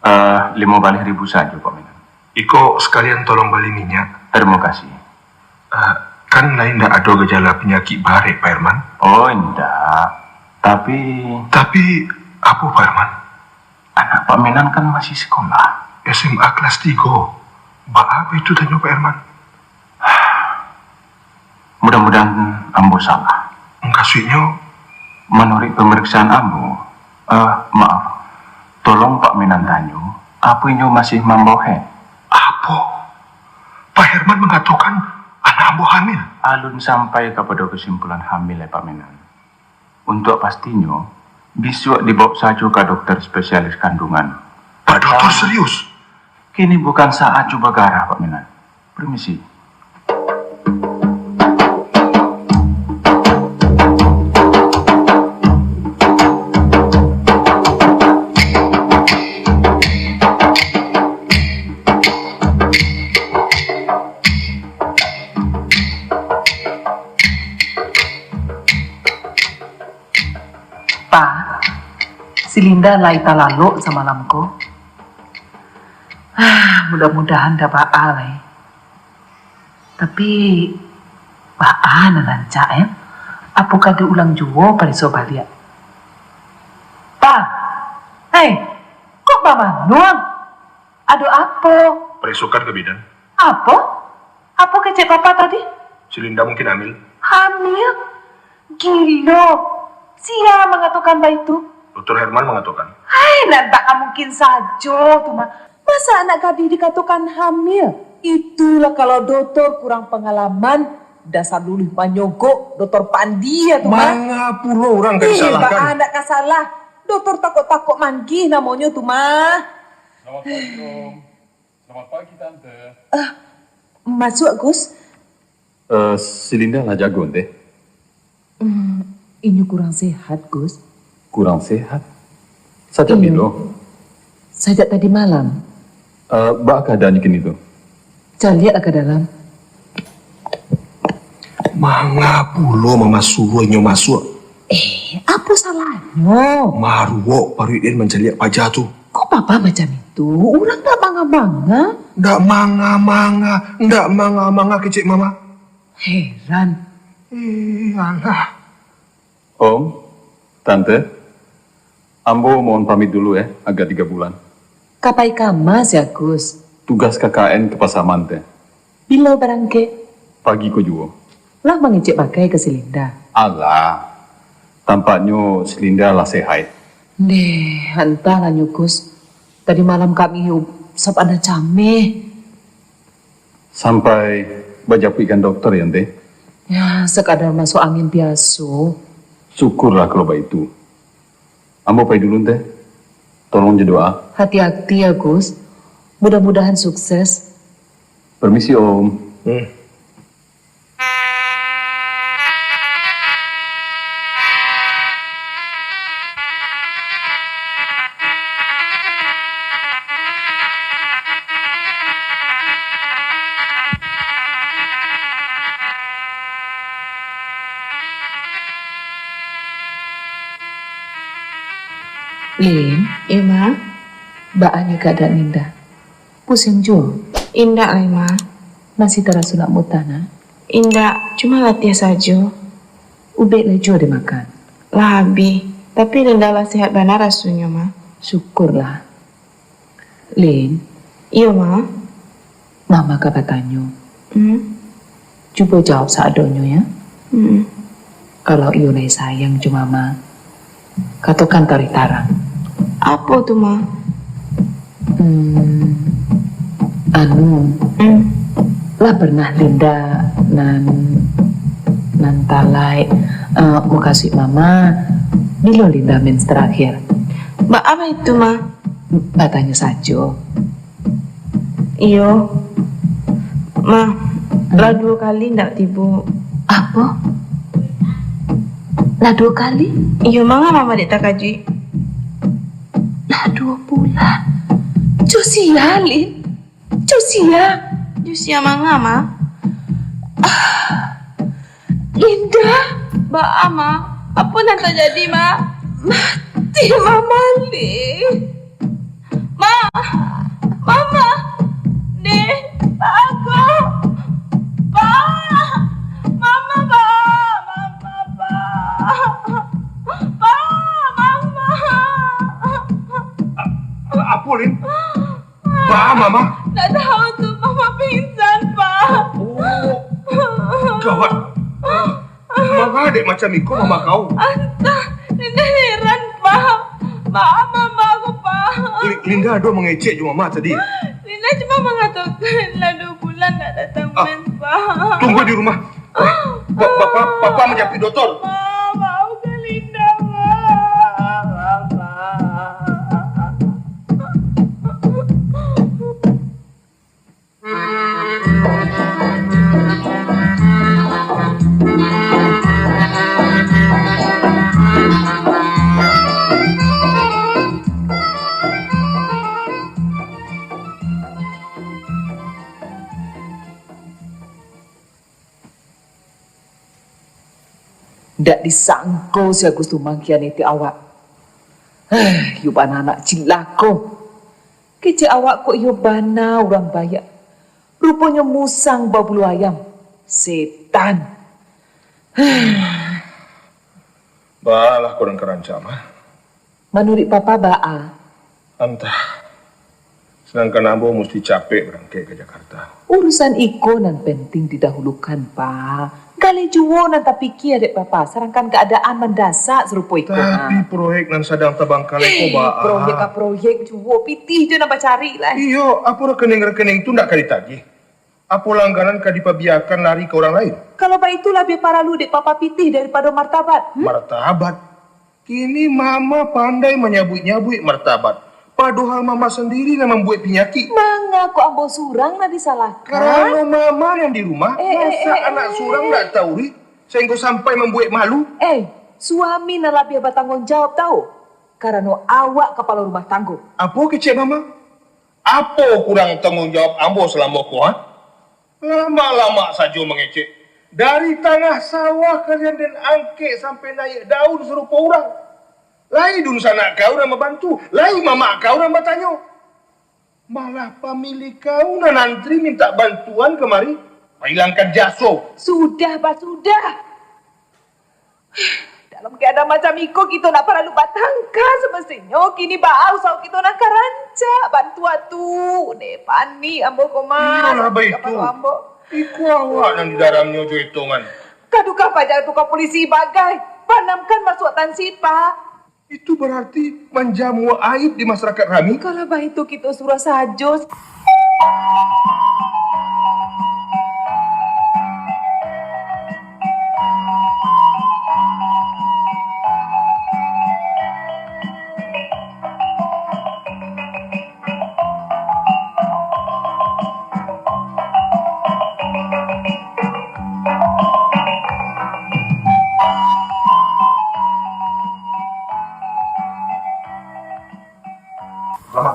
50 ribu saja Pak Menan. Iko sekalian tolong beli minyak. Terima kasih. Kan lain ndak ada gejala penyakit bare Pak Herman. Oh enggak. Tapi apa Pak Herman? anak Pak Menan kan masih sekolah. SMA kelas 3. Apa itu tanya Pak Herman? Mudah-mudahan ambo salah. Kasihnya Menurut pemeriksaan ambo, maaf. Tolong Pak Menan tanyo, apa inyo masih mambohe? apa? Pak Herman mengatakan anak ambo hamil. Alun sampai kepada kesimpulan hamil ya Pak Menan. Untuk pastinya, besok dibawa saja ke dokter spesialis kandungan. Pak Dokter serius? Kini bukan saat coba garah Pak Menan. Permisi. Pak, si Linda lai talalo semalamku. Mudah-mudahan dah baal Tapi baal nanca Apa kada ulang juo pada sobalia. Pak, kok Mama nuang? Ada apa? Peresokan ke bidan. Apa? Apa kecek papa tadi? Si Linda mungkin hamil. Hamil? Gila. Siapa mengatakan itu? Dokter Herman mengatakan. Tak mungkin saja tuh mah. Masa anak gadis dikatakan hamil? Itulah kalau dokter kurang pengalaman. Dasar dulu panyogok dokter Pandi ya tuh mah. Mana puluh orang kan disalahkan. Bah anak salah. Dokter takut-takut manggih namanya tuh mah. Selamat pagi Om. Selamat pagi Tante. Masuk Gus. Si Linda lah jago teh. Ini kurang sehat Gus. Kurang sehat. Saja Iya. Milo. Sejak tadi malam. Bak keadaan kini tu. Jangan lihat ke dalam. Manga pulo mama suruh nyo masuk. Apa salahnya? Maruo paruin menceliak pajak tu. Kok papa macam itu? Orang tak bangga-bangga. Ndak manga kecik mama. Heran. Alah. Om, Tante, Ambo mohon pamit dulu agak 3 bulan. Kapai kamas ya Gus. Tugas KKN ke Pasaman teh. Bila barangke. Pagi ko juga. Lah mengecek pakai ke si Linda. Alah, tampaknya si Linda lah sehat. Entahlah Gus. Tadi malam kami sab ada cameh. Sampai bajak ikan dokter ya teh. Ya, sekadar masuk angin biasa. Syukurlah kalau begitu. Ambo pergi dulu teh. Tolong doa. Hati-hati ya Gus. Mudah-mudahan sukses. Permisi Om. Lin, Iya, Ma. baannya keadaan Linda. Pusing jo, Indah lah, Ma. masih terasa nak mutana. Indah, cuma latihan saja. Ubek lah jo dia makan. Lah habis. Tapi Linda lah sehat benar rasanya, Ma. Syukurlah. Lin, Iya, Ma. mama kabar tanya. Cuba jawab seadonyo ya. Kalau iyo lagi sayang jo mama, katakan tarik tarang. Apa tuh, Ma? Anu, lah pernah Linda nan talai mau kasih mama bilo Linda mens terakhir. Mbak apa itu, Ma? Batanya saja. Iyo. Ma, lah 2 kali ndak tibu. Apa? Lah 2 kali? Iyo, Mama dek tak kaji. Lah 2 bulan. Josia, Lin. Josia. Jusia Ma. Linda. Mbak Ama, apa yang terjadi, Ma? Mati mama, Lin. Mama, Dek, Pak Aku, Pak, Mama, Mama. Apa, Lin? Pak, Mama? Tak tahu tuh, Mama pingsan, Pak. Oh, gawat. Mama adik macam Iko, Mama kau. Entah, Linda heran, Pak. Maaf, Mama aku, Pak. Linda ada mengecek je Mama tadi. Linda cuma mengatakan lah 2 bulan tak datang mens, Pak. Tunggu di rumah. Papa menjadi dokter. Maafkan Linda, Ma. Ndak disangko si Agus tu mangkian itu awak. You bana anak cilako. Kece awak kok you bana orang bayak. Rupanya musang babulu ayam. Setan. Balah korang kerancam, ha? Menurut papa ba'a. Entah. Sedangkan Ambo mesti capek berangkat ke Jakarta. Urusan iko nan penting didahulukan, Pak. Kali juwo nan tak fikir adek papa. Serangkan keadaan mendasak serupa iko. Tapi proyek nan sedang tabang kali ko ba? Proyek juwo. Pitih je nak cari lah. Iyo, apa rekening-rekening itu ndak kali tagih? Apa langganan kadi pabiarkan lari ke orang lain? Kalau baik itulah biar para lu dek papa pitih daripada martabat. Martabat. Kini Mama pandai menyabut-nyabut martabat. Padahal Mama sendiri yang membuat penyakit. Manga kok ambo surang nak disalahkan? Karena Mama yang di rumah, masa anak surang tak tahu ri, sehingga sampai membuat malu. Suami nak biar bertanggung jawab tahu. Karena awak kepala rumah tangguh. Apa kecik Mama? Apa kurang tanggung jawab Ambo selama ko, ha? Lama-lama saja mengecek. Dari tengah sawah kalian dan angkek sampai naik daun serupa orang. Lai dun sana kau nak membantu, lai mama kau nak bertanya. Malah pemilik kau nak antri minta bantuan kemari, hilangkan jaso. Sudah, Pak, sudah. Dalam keadaan macam iko kita nak perlu batangka semestinya. Kini bau sau kita nak karanca bantu tu. Pani ambo koma. Iyalah baik tu. Iku awak yang di dalamnya jo hitungan. Kadukah pajak tukar polisi bagai panamkan masuk tansipa. Itu berarti menjamu aib di masyarakat kami. Kalau bah itu kita suruh saja.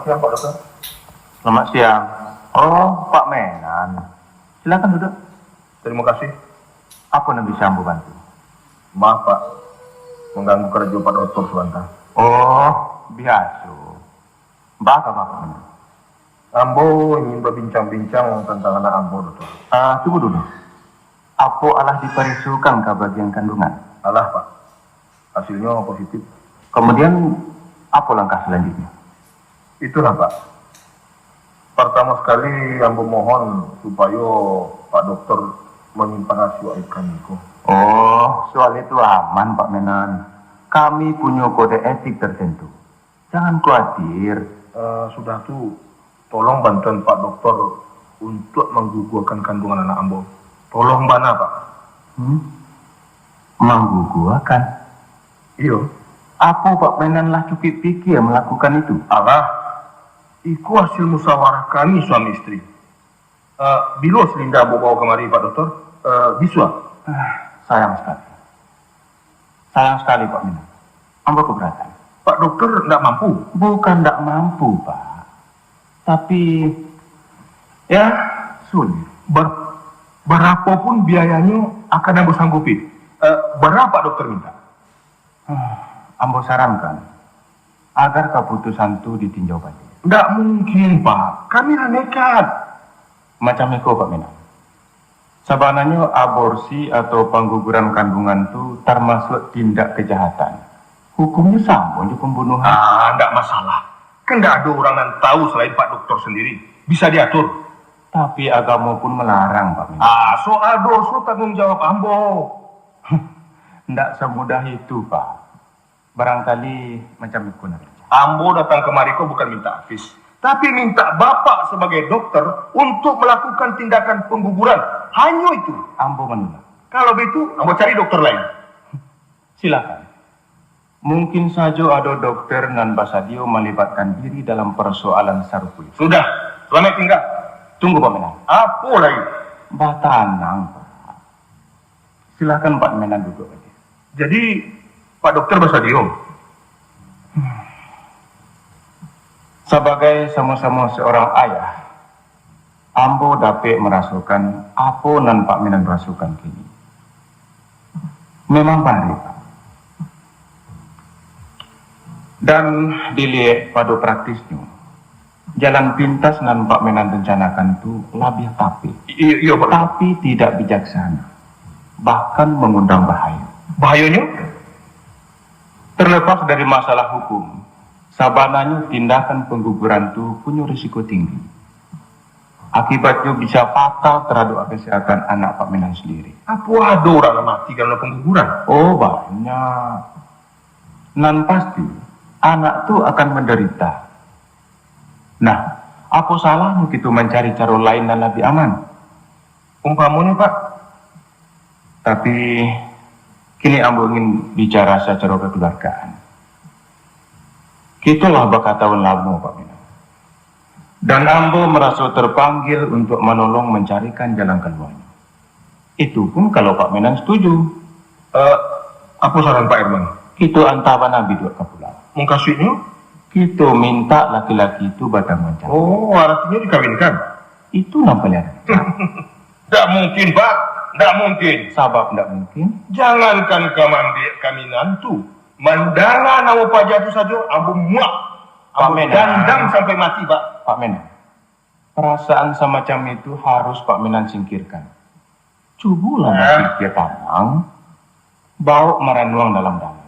siang Pak Dokter. Selamat siang. Oh, Pak Menan. Silakan duduk. Terima kasih. Apa yang bisa Ambo bantu? Maaf Pak, mengganggu kerja Pak Dokter Suwanta. Oh, biasa. Baka Pak Menan. Ambo ingin berbincang-bincang tentang anak Ambo, Dokter. Tunggu dulu. Apa alah diperisukan ke bagian kandungan? Alah Pak, hasilnya positif. Kemudian, apa langkah selanjutnya? Itulah Pak. Pertama sekali Ambo mohon supaya Pak Dokter menyimpan hasil aib kami. Oh, soal itu aman Pak Menan. Kami punya kode etik tertentu. Jangan khawatir. Sudah tuh, tolong bantuan Pak Dokter untuk menggugurkan kandungan anak Ambo. Tolong bana Pak. Menggugurkan? Iya. Apa Pak Menan lah cukup pikir melakukan itu? Alah, itu hasil musyawarah kami suami istri. Bila Selinda bawa kemari Pak Dokter, bisa. Sayang sekali. Sayang sekali Pak Menan. Ambo keberatan. Pak Dokter tidak mampu. Bukan tidak mampu Pak. Tapi, ya sulit. Berapapun biayanya akan Ambo sanggupi. Berapa Dokter minta? Ambo sarankan agar keputusan itu ditinjau balik. Tidak mungkin Pak, kami nekat. Macam itu Pak Menan. Sebenarnya aborsi atau pengguguran kandungan itu termasuk tindak kejahatan. Hukumnya sama untuk pembunuhan. Tidak masalah. Kan tidak ada orang yang tahu selain Pak Dokter sendiri. Bisa diatur. Tapi agama pun melarang Pak Menan. Soal dosa tanggung jawab Ambo. Tidak semudah itu Pak. Barangkali macam itu nanti. Ambo datang kemari kok bukan minta afis, tapi minta Bapak sebagai dokter untuk melakukan tindakan pengguguran. Hanya itu. Ambo menolak. Kalau begitu, Ambo cari dokter lain. Silakan. Mungkin saja ada dokter nan Basadio melibatkan diri dalam persoalan sarupuli. Sudah, selamat tinggal. Tunggu Pak Menan. Apa lagi? Batanang Pak. Silakan Pak Menan duduk aja. Jadi, Pak Dokter Basadio. Sebagai sama-sama seorang ayah, Ambo dapat merasakan apa nan Pak Menan rasakan kini. Memang baik Pak. Dan dilihat pada praktisnya, jalan pintas nan Pak Menan rencanakan itu lebih tapi. Iya Pak. Tapi tidak bijaksana. Bahkan mengundang bahaya. Bahayanya? Terlepas dari masalah hukum, sabananya tindakan pengguguran itu punya risiko tinggi. Akibatnya bisa fatal terhadap kesehatan anak Pak Menan sendiri. Apa ada orang yang mati karena pengguguran? Oh banyak. Nan pasti anak itu akan menderita. Nah, apa salahnya kita mencari cara lain dan lebih aman? Umpamanya Pak. Tapi kini Ambo ingin bicara secara kekeluargaan. Kitulah bakal tahun lama Pak Menan. Dan Ambo merasa terpanggil untuk menolong mencarikan jalan keluarnya. Itu pun kalau Pak Menan setuju. Apa saran Pak Herman? Itu antara Nabi dua kapulau. Mengkasihnya? Kita minta laki-laki itu batang mencari. Oh, artinya dikawinkan? Itu nampaknya. Tidak mungkin Pak, tidak mungkin. Sabab tidak mungkin. Jangankan kami nantu, mandala nama Pak Jatuh saja, Ambo muak. Ambo dandang sampai mati Pak. Pak Menan, perasaan semacam itu harus Pak Menan singkirkan. Cobalah berpikir tenang, bawa merenung dalam-dalam.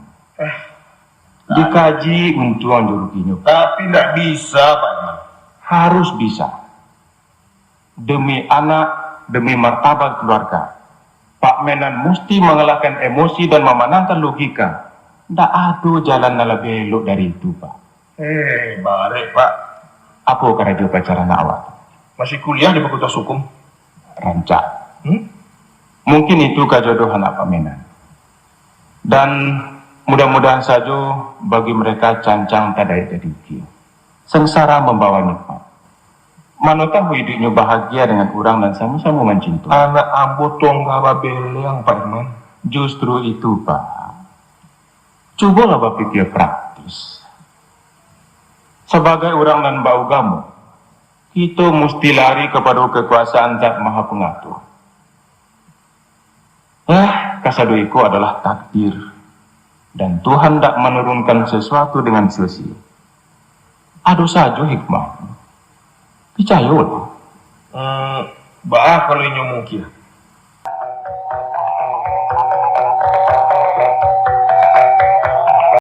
Dikaji untuk ruginya. Tapi tidak bisa Pak Herman. Harus bisa. Demi anak, demi martabat keluarga. Pak Menan mesti mengalahkan emosi dan memenangkan logika. Tidak ada jalan yang lebih elok dari itu Pak. Baik Pak. Apa kerja pacaran awak? Masih kuliah di Fakultas Hukum? Rancak. Mungkin itu kejodohan Pak Menan. Dan mudah-mudahan saja bagi mereka cancang tadai jadi sengsara membawa nikmat. Mana tahu hidupnya bahagia dengan orang dan sama-sama mencintai. Anak Ambo tonggala beleng Pak Herman. Justru itu Pak. Cobalah berpikir praktis. Sebagai orang dan bau gamu, kita mesti lari kepada kekuasaan Zat Maha Pengatur. Kasadoiku adalah takdir, dan Tuhan tak menurunkan sesuatu dengan sia-sia. Ada saja hikmah. Percaya loh. Bah kalau ini mungkin.